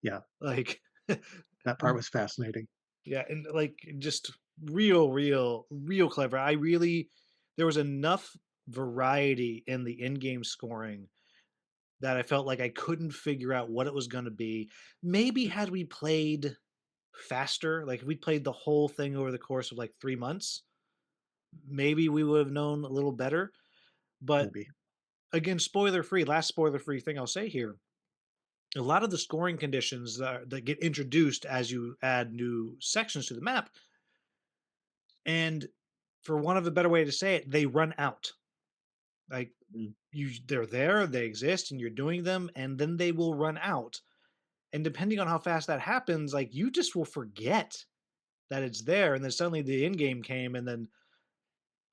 Yeah, Like that part was fascinating. yeah, and like just real clever. I really there was enough variety in the in-game scoring that I felt like I couldn't figure out what it was going to be. Maybe had we played faster, like if we played the whole thing over the course of like 3 months, maybe we would have known a little better. But Maybe. again, last spoiler free thing I'll say here. A lot of the scoring conditions that get introduced as you add new sections to the map, and for one of a better way to say it, they run out. Like Mm. they're there, they exist, and you're doing them, and then they will run out. And depending on how fast that happens, like you just will forget that it's there, and then suddenly the in game came, and then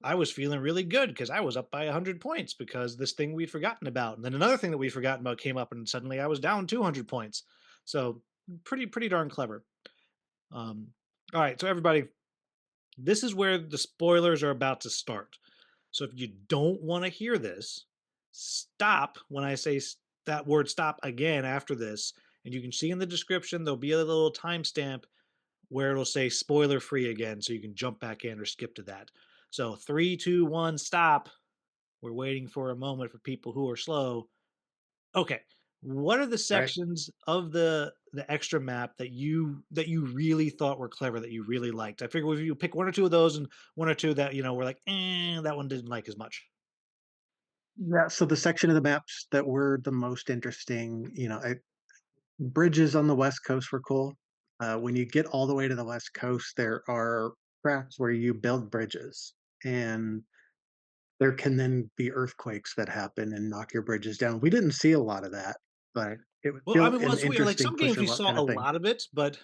I was feeling really good because I was up by 100 points because this thing we'd forgotten about. And then another thing that we'd forgotten about came up, and suddenly I was down 200 points. So pretty darn clever. All right, so everybody, this is where the spoilers are about to start. So if you don't want to hear this, stop when I say that word stop again after this. And you can see in the description, there'll be a little timestamp where it'll say spoiler free again. So you can jump back in or skip to that. So three, two, one, stop. We're waiting for a moment for people who are slow. Okay. What are the Right. sections of the extra map that you really thought were clever that you really liked? I figure if you pick one or two of those and one or two that were like, that one didn't like as much. Yeah. So the section of the maps that were the most interesting, bridges on the West Coast were cool. When you get all the way to the West Coast, there are tracks where you build bridges, and there can then be earthquakes that happen and knock your bridges down. We didn't see a lot of that, but it would Well, I feel mean, well, an it's weird. Like interesting some push games your we luck saw kind a of thing. lot of it, but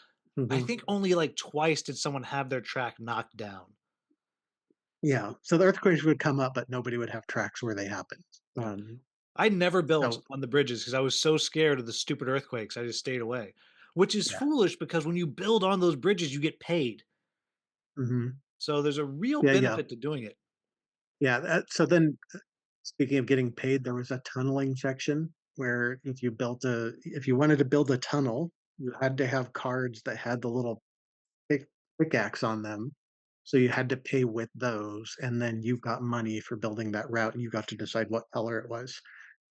I Hmm. think only like twice did someone have their track knocked down. Yeah. So the earthquakes would come up, but nobody would have tracks where they happened. Yeah. Um, I never built so on the bridges because I was so scared of the stupid earthquakes. I just stayed away, which is yeah. foolish because when you build on those bridges, you get paid. Hmm. So there's a real Yeah. Yeah. benefit to doing it. Yeah. So then, speaking of getting paid, there was a tunneling section where if you wanted to build a tunnel, you had to have cards that had the little pick, pickaxe on them. So you had to pay with those, and then you got money for building that route, and you got to decide what color it was.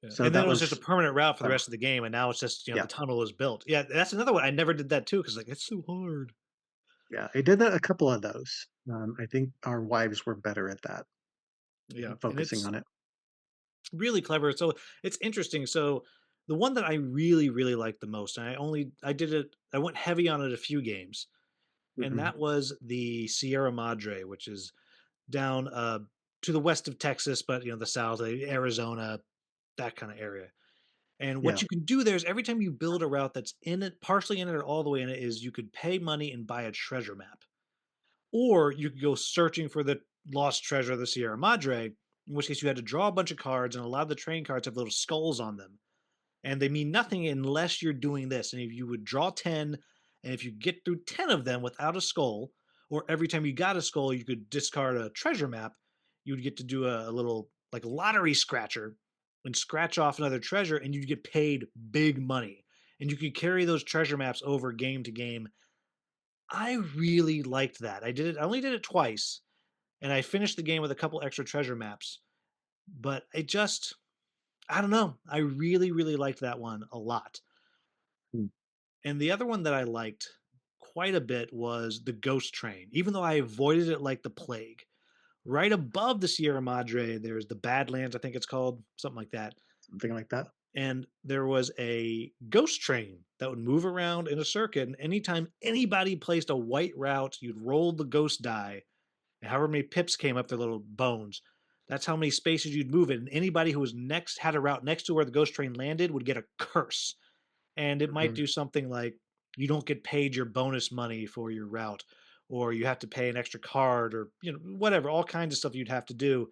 Yeah, So and then that it was just a was permanent route for the clever. rest of the game, and now it's just, Yeah, the tunnel is built. Yeah, that's another one. I never did that too because like it's so hard. yeah. I did a couple of those. I think our wives were better at that, Yeah, and focusing it's on it. really clever. So it's interesting. So the one that I really, really liked the most, and I did it, I went heavy on it a few games, and Hmm. that was the Sierra Madre, which is down to the west of Texas, but the south, Arizona, that kind of area. And what Yeah. you can do there is every time you build a route that's in it, partially in it, or all the way in it, is you could pay money and buy a treasure map. Or you could go searching for the lost treasure of the Sierra Madre, in which case you had to draw a bunch of cards, and a lot of the train cards have little skulls on them. And they mean nothing unless you're doing this. And if you would draw 10, and if you get through 10 of them without a skull, or every time you got a skull, you could discard a treasure map, you would get to do a little like lottery scratcher and scratch off another treasure, and you'd get paid big money. And you could carry those treasure maps over game to game. I really liked that. I only did it twice, and I finished the game with a couple extra treasure maps. But I don't know. I really, really liked that one a lot. Mm. And the other one that I liked quite a bit was the Ghost Train, even though I avoided it like the plague. Right above the Sierra Madre, there's the Badlands, I think it's called, something like that. Something like that. And there was a ghost train that would move around in a circuit. And anytime anybody placed a white route, you'd roll the ghost die. And however many pips came up their little bones, that's how many spaces you'd move it. And anybody who was next had a route next to where the ghost train landed would get a curse. And it might Hmm. do something like you don't get paid your bonus money for your route, or you have to pay an extra card, or whatever, all kinds of stuff you'd have to do.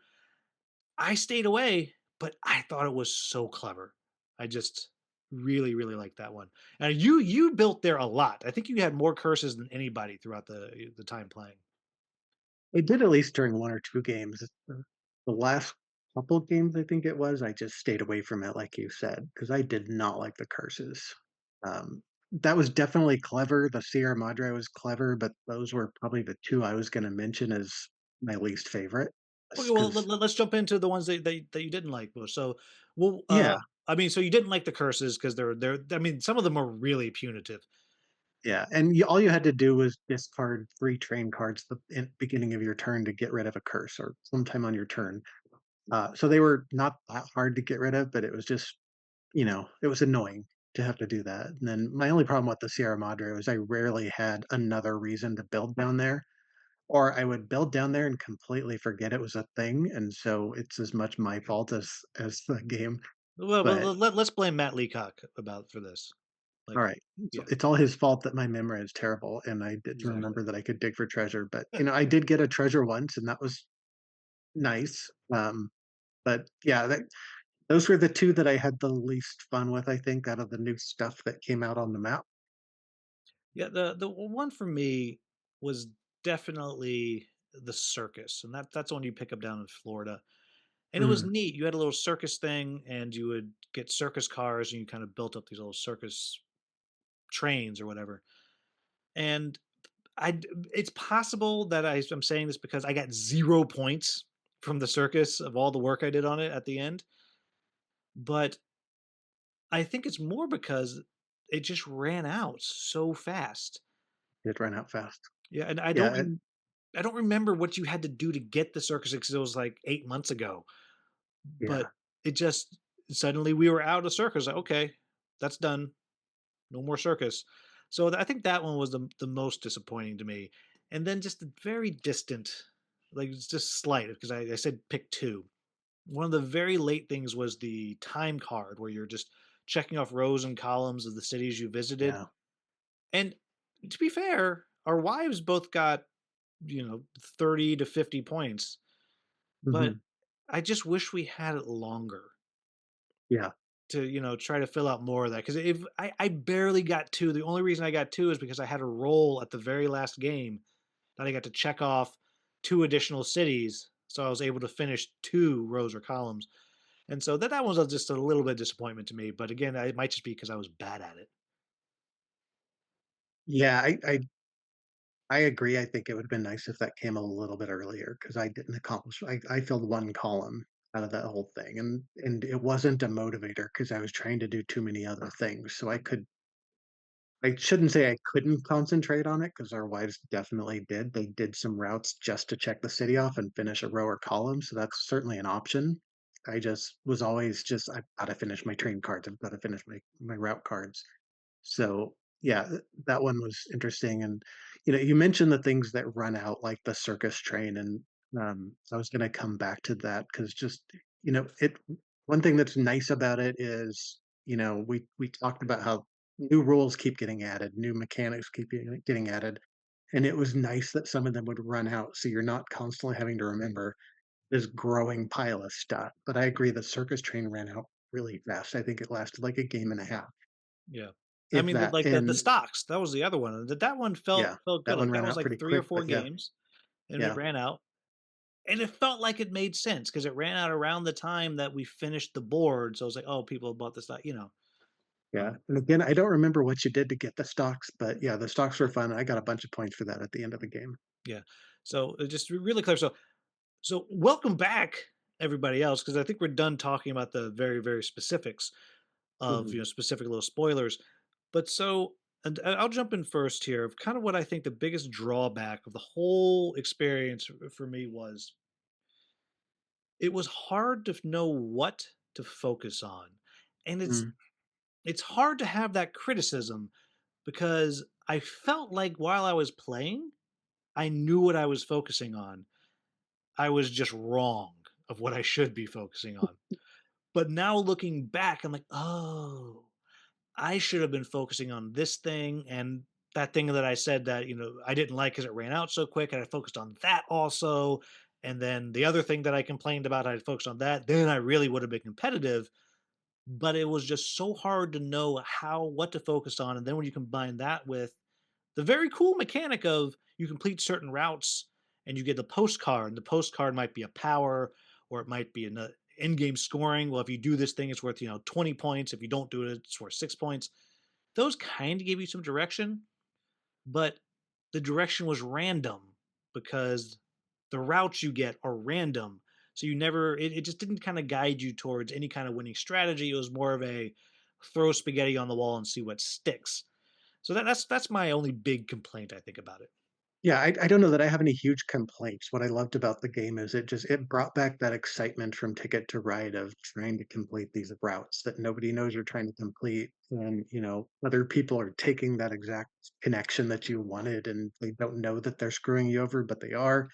I stayed away, but I thought it was so clever. I just really, really liked that one. Now you built there a lot. I think you had more curses than anybody throughout the time playing. It did at least during one or two games. The last couple games, I think it was, I just stayed away from it, like you said, because I did not like the curses. That was definitely clever. The Sierra Madre was clever, but those were probably the two I was going to mention as my least favorite. Okay, well Because let's jump into the ones that you didn't like. So, well, yeah, I mean, so you didn't like the curses because they're. I mean, some of them are really punitive. yeah, and all you had to do was discard three train cards beginning of your turn to get rid of a curse, or sometime on your turn. So they were not that hard to get rid of, but it was just it was annoying to have to do that. And then my only problem with the Sierra Madre was I rarely had another reason to build down there, or I would build down there and completely forget it was a thing. And so it's as much my fault as the game. But Well, let's blame Matt Leacock about for this. all Like, right, yeah, it's all his fault that my memory is terrible, and I didn't exactly. remember that I could dig for treasure. But I did get a treasure once, and that was nice. But yeah, those were the two that I had the least fun with. I think out of the new stuff that came out on the map. Yeah, the one for me was definitely the circus, and that's one you pick up down in Florida. And it was Mm, neat. You had a little circus thing, and you would get circus cars, and you kind of built up these little circus trains or whatever. And it's possible that I'm saying this because I got 0 points from the circus of all the work I did on it at the end, but I think it's more because it just ran out so fast. it ran out fast. Yeah, and Yeah, I don't remember what you had to do to get the circus because it was like 8 months ago, but yeah. it just suddenly we were out of circus. Like, okay, that's done. No more circus. So I think that one was the most disappointing to me. And then just the very distant, like it's just slight because I said pick two. One of the very late things was the time card where you're just checking off rows and columns of the cities you visited. Yeah. And to be fair, our wives both got, 30 to 50 points, but Mhm. I just wish we had it longer Yeah. to, try to fill out more of that. Because if I barely got two, the only reason I got two is because I had a roll at the very last game that I got to check off two additional cities. So I was able to finish two rows or columns. And so that was just a little bit of disappointment to me. But again, it might just be because I was bad at it. Yeah, I agree. I think it would've been nice if that came a little bit earlier because I didn't accomplish I filled 1 column out of that whole thing, and it wasn't a motivator because I was trying to do too many other things, so I shouldn't say I couldn't concentrate on it because our wives definitely did. They did some routes just to check the city off and finish a row or column, so that's certainly an option. I just was always just, "I've gotta finish my train cards. I've gotta finish my route cards." So, yeah, that one was interesting, and, you mentioned the things that run out, like the circus train, and, I was gonna come back to that because just, it one thing that's nice about it is, we talked about how new rules keep getting added, new mechanics keep getting added, and it was nice that some of them would run out, so you're not constantly having to remember this growing pile of stuff, but I agree the circus train ran out really fast. I think it lasted like a game and a half, Yeah. I if mean, that, like the and stocks, that was the other one. That one yeah, felt good. that one Like that ran was out like pretty three or quick, four but yeah, games, and it yeah, ran out. And it felt like it made sense because it ran out around the time that we finished the board. So I was like, oh, people bought this stock. yeah, Um, and again, I don't remember what you did to get the stocks, but yeah, the stocks were fun. I got a bunch of points for that at the end of the game. yeah. So it just really clear. So welcome back, everybody else, because I think we're done talking about the very, very specifics of Mhm, specific little spoilers. But so, and I'll jump in first here of kind of what I think the biggest drawback of the whole experience for me was it was hard to know what to focus on. And mm, it's hard to have that criticism because I felt like while I was playing, I knew what I was focusing on. I was just wrong of what I should be focusing on. But now looking back, I'm like, oh, I should have been focusing on this thing and that thing that I said that, I didn't like because it ran out so quick. And I focused on that also. And then the other thing that I complained about, I focused on that. Then I really would have been competitive. But it was just so hard to know what to focus on. And then when you combine that with the very cool mechanic of you complete certain routes and you get the postcard, and the postcard might be a power or it might be an in-game scoring. Well, if you do this thing, it's worth 20 points. If you don't do it, it's worth 6 points. Those kind of give you some direction, but the direction was random because the routes you get are random. So you never, it just didn't kind of guide you towards any kind of winning strategy. It was more of a throw spaghetti on the wall and see what sticks. So that's my only big complaint I think about it. yeah, I don't know that I have any huge complaints. What I loved about the game is it brought back that excitement from Ticket to Ride of trying to complete these routes that nobody knows you're trying to complete, and, other people are taking that exact connection that you wanted, and they don't know that they're screwing you over, but they are,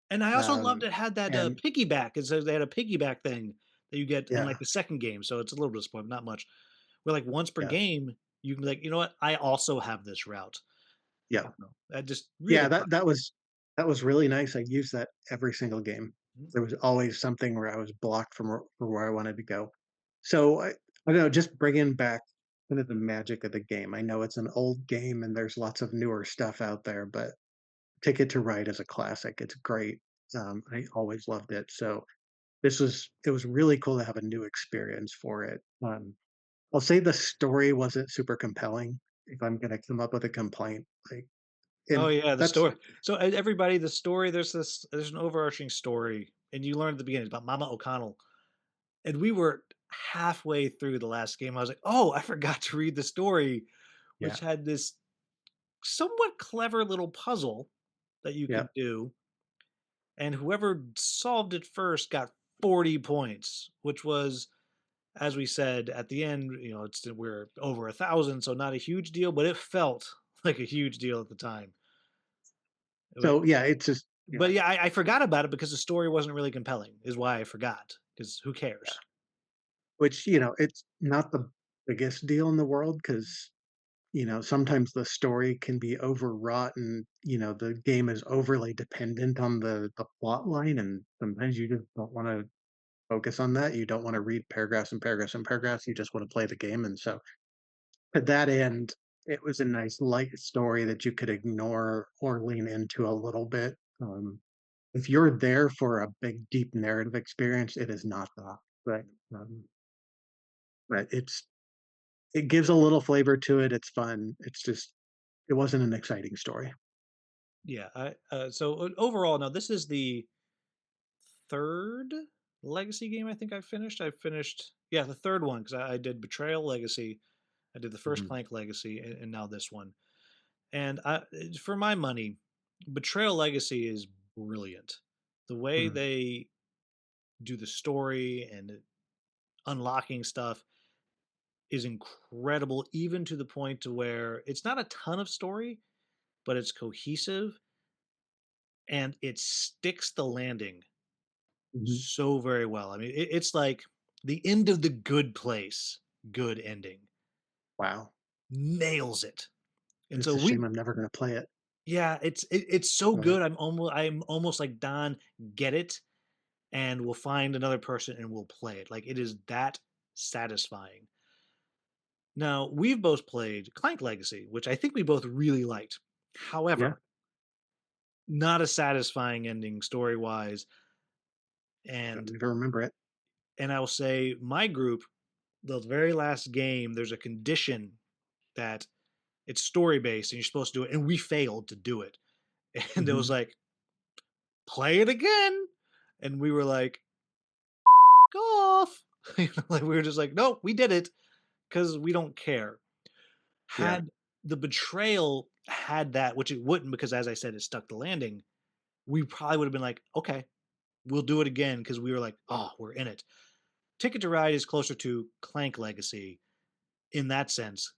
And I also loved um, it had that and piggyback. It says they had a piggyback thing that you get in yeah, like the second game. So it's a little bit of spoil, not much. Where like once per yeah, game, you can be like, you know what? I also have this route. yeah. That just Yeah, really that was really nice. I used that every single game. Mhm. There was always something where I was blocked from where I wanted to go. So I don't know, just bringing back kind of the magic of the game. I know it's an old game and there's lots of newer stuff out there, but Ticket to Ride is a classic. It's great. I always loved it. So it was really cool to have a new experience for it. I'll say the story wasn't super compelling if I'm gonna come up with a complaint, like, Oh and yeah, the that's story. So everybody, the story. There's an overarching story, and you learn at the beginning about Mama O'Connell. And we were halfway through the last game. I was like, oh, I forgot to read the story, which yeah, had this somewhat clever little puzzle that you yeah. could do. And whoever solved it first got 40 points, which was, as we said at the end, we're over 1,000, so not a huge deal, but it felt like a huge deal at the time. But, So, yeah, it's just yeah, but yeah, I forgot about it because the story wasn't really compelling, is why I forgot. Because who yeah. cares? Which, it's not the biggest deal in the world because sometimes the story can be overwrought and, the game is overly dependent on the plot line, and sometimes you just don't wanna focus on that. You don't wanna read paragraphs and paragraphs and paragraphs. You just wanna play the game, and so, at that end, it was a nice light story that you could ignore or lean into a little bit. If you're there for a big, deep narrative experience, it is not that, right? Um, but it gives a little flavor to it. It's fun. It wasn't an exciting story. Yeah. Overall, now this is the third Legacy game I think I finished. I finished, yeah, the third one because I did Betrayal Legacy, I did the first Mhm, Clank Legacy, and now this one. And for my money, Betrayal Legacy is brilliant. The way mhm, they do the story and unlocking stuff is incredible, even to the point to where it's not a ton of story, but it's cohesive and it sticks the landing mhm. so very well. I mean, it's like the end of The Good Place, good ending, Wow. nails it. And It's so a shame we, I'm never gonna play it, yeah, it's so but good. I'm almost like Don, get it, and we'll find another person and we'll play it. Like it is that satisfying. Now we've both played Clank Legacy, which I think we both really liked. yeah, However, not a satisfying ending story wise, I don't and even remember it. I will say my group, the very last game, there's a condition that it's story based and you're supposed to do it, and we failed to do it. And it was Mhm, like, play it again. And we were like, go off. Like we were just like, no, we did it because we don't care. yeah, Had the betrayal had that, which it wouldn't because as I said, it stuck the landing, we probably would have been like, okay, we'll do it again because we were like, oh, we're in it. Ticket to Ride is closer to Clank Legacy in that sense.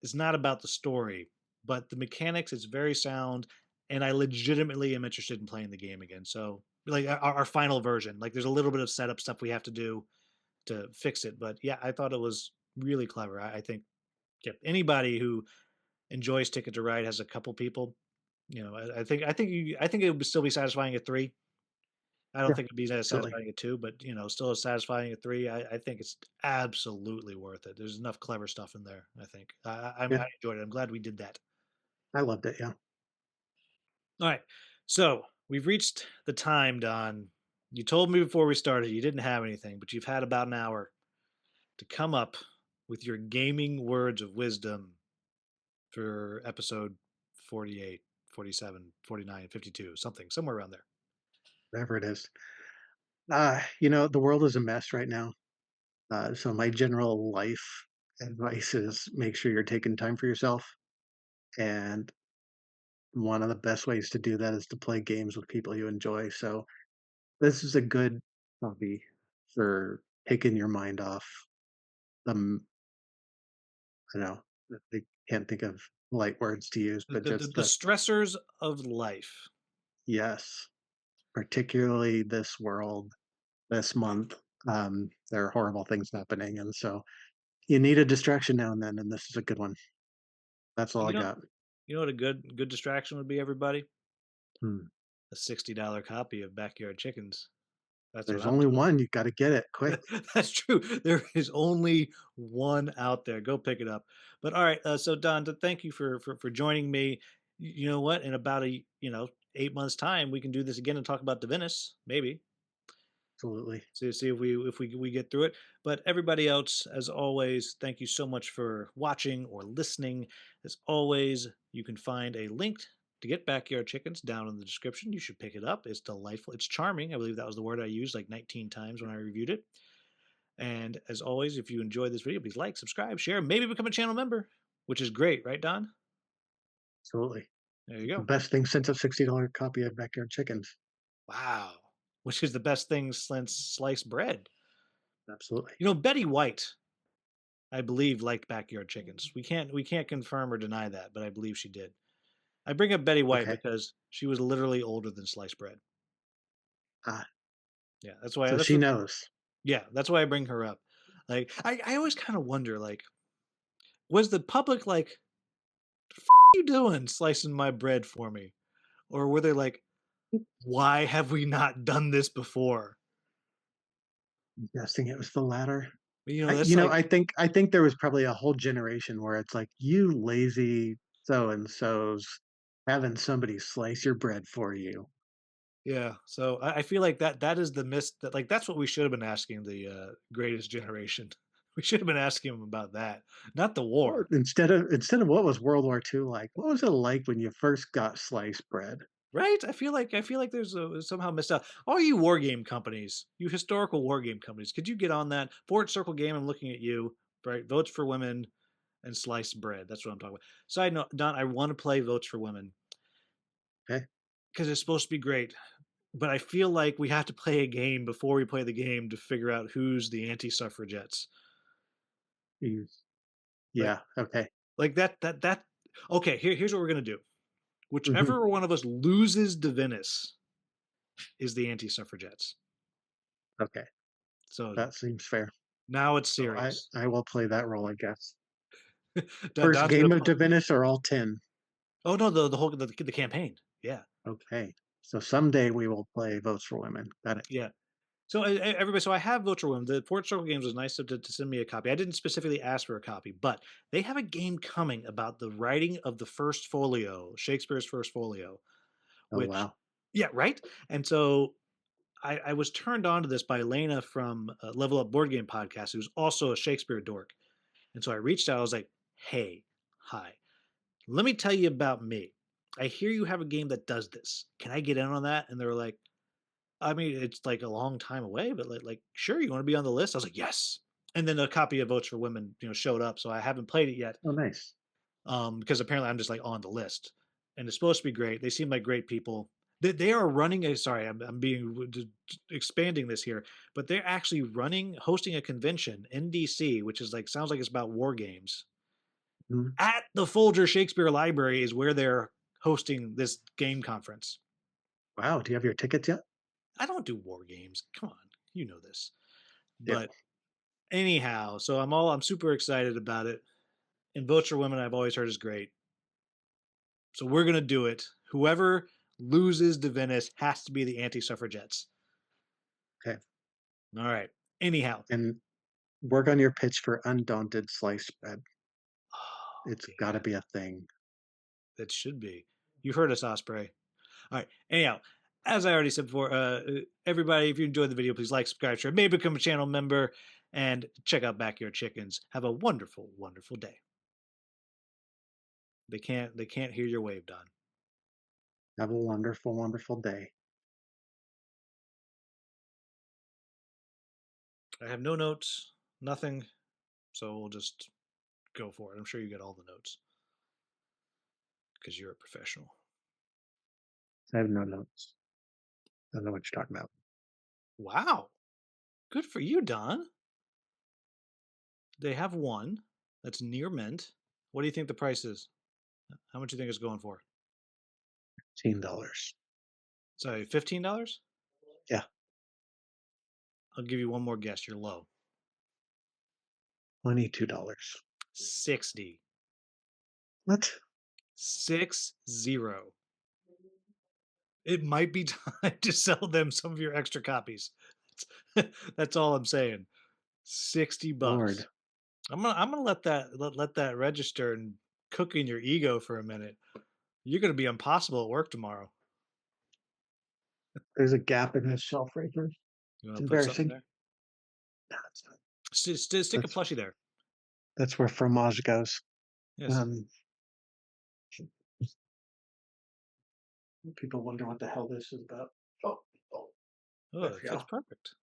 It's not about the story, but the mechanics is very sound, and I legitimately am interested in playing the game again. So, like our final version, like there's a little bit of setup stuff we have to do to fix it, but yeah, I thought it was really clever. I think yeah, anybody who enjoys Ticket to Ride has a couple people. I think it would still be satisfying at three. I don't yeah, think it'd be as absolutely. satisfying at 2, but, still as satisfying at 3. I think it's absolutely worth it. There's enough clever stuff in there, I think. Yeah, I enjoyed it. I'm glad we did that. I loved it, yeah. Alright. So, we've reached the time, Don. You told me before we started you didn't have anything, but you've had about an hour to come up with your gaming words of wisdom for episode 48, 47, 49, 52, somewhere around there. Whatever it is. The world is a mess right now, so my general life advice is make sure you're taking time for yourself, and one of the best ways to do that is to play games with people you enjoy, so this is a good hobby for taking your mind off, um, I know, I can't think of light words to use, The but the the just the stressors of life. yes, particularly this world, this month, there are horrible things happening, and so you need a distraction now and then, and this is a good one. That's all I You know got. you know what a good distraction would be, everybody? Hmm. A $60 copy of Backyard Chickens. That's what There's I'm only doing. one, you gotta get it quick. That's true. There is only one out there. Go pick it up. But all right, so Don, thank you for joining me. You know what? In about 8 months' time, we can do this again and talk about Divinus, maybe. Absolutely. See if we get through it. But everybody else, as always, thank you so much for watching or listening. As always, you can find a link to get Backyard Chickens down in the description. You should pick it up. It's delightful. It's charming. I believe that was the word I used like 19 times when I reviewed it. And as always, if you enjoyed this video, please like, subscribe, share, maybe become a channel member, which is great, right, Don? Absolutely. There you The go. best thing since a $60 copy of Backyard Chickens. Wow. Which is the best thing since sliced bread. Absolutely. You know, Betty White, I believe, liked Backyard Chickens. We can't confirm or deny that, but I believe she did. I bring up Betty White Okay. because she was literally older than sliced bread. Ah, Yeah, that's why so she knows. that's why I bring her up. Like I always kind of wonder, like, was the public like, "F you doing slicing my bread for me?" Or were they like, "Why have we not done this before?" I'm guessing it was the latter. You know, I, that's you know, like, I think there was probably a whole generation where it's like you lazy so and so's having somebody slice your bread for you. yeah. So I feel like that is the miss that, like, that's what we should have been asking the greatest generation. We should have been asking them about that, not the Or war. instead of what was World War II like? What was it like when you first got sliced bread? Right? I feel like there's somehow missed out. All you war game companies, you historical war game companies, could you get on that? Fort Circle Game, I'm looking at you. Right? Votes for Women and sliced bread. That's what I'm talking about. Side note, Don, I want to play Votes for Women Okay. because it's supposed to be great. But I feel like we have to play a game before we play the game to figure out who's the anti-suffragettes. You- Like Yeah. Okay. that. Okay, here's what we're gonna do. Hmm. Whichever one of us loses Divinus is the anti-suffragettes. Okay. So That seems fair. now it's So I serious. I will play that role, I guess. First Don's gonna game of play. Divinus or all 10? Oh no, the whole the campaign. Yeah, Okay. So someday we will play Votes for Women. Got it. yeah. So everybody, so I have Votes for Women. The Fort Circle Games was nice to send me a copy. I didn't specifically ask for a copy, but they have a game coming about the writing of the first folio, Shakespeare's first folio, Oh, which, wow. yeah, right. And so I was turned on to this by Lena from Level Up Board Game Podcast, who's also a Shakespeare dork. And so I reached out. I was like, "Hey, hi, let me tell you about me. I hear you have a game that does this. Can I get in on that?" And they were like, "I mean, it's like a long time away, but like sure, you want to be on the list?" I was like, "Yes." And then a copy of Votes for Women, showed up. So I haven't played it yet, Oh, nice. because apparently I'm just like on the list, and it's supposed to be great. They seem like great people. They are running a, sorry, I'm being expanding this here, but they're actually hosting a convention in DC, which is like, sounds like it's about war games, Mhm. at the Folger Shakespeare Library is where they're hosting this game conference. Wow. Do you have your tickets yet? I don't do war games. Come on, you know this. Yeah. But anyhow, so I'm super excited about it. And Votes for Women, I've always heard, is great. So we're gonna do it. Whoever loses Divinus has to be the anti-suffragettes. Okay. All right. Anyhow, And work on your pitch for Undaunted Sliced Bread. oh, It's got to yeah, be a thing. that should be. You've heard us, Osprey. All right. Anyhow, as I already said before, everybody, if you enjoyed the video, please like, subscribe, share, maybe become a channel member, and check out Backyard Chickens. Have a wonderful, wonderful day. They can't hear your wave, Don. Have a wonderful, wonderful day. I have no notes, nothing, so we'll just go for it. I'm sure you get all the notes because you're a professional. I have no notes. I don't know what you're talking about. Wow. Good for you, Don. They have one that's near mint. What do you think the price is? How much do you think it's going for? $15. Sorry, $15? Yeah. I'll give you one more guess. You're low. $22. 60. What? 60. It might be time to sell them some of your extra copies. That's all I'm saying. 60 Lord. bucks. I'm gonna let that register and cook in your ego for a minute. You're gonna be impossible at work tomorrow. There's a gap in this shelf right here. You It's want to put something embarrassing. there? No, it's not. Stick a That's plushie there. that's where fromage goes. Yes. People wonder what the hell this is about. Oh, Oh, there it we fits go. perfect.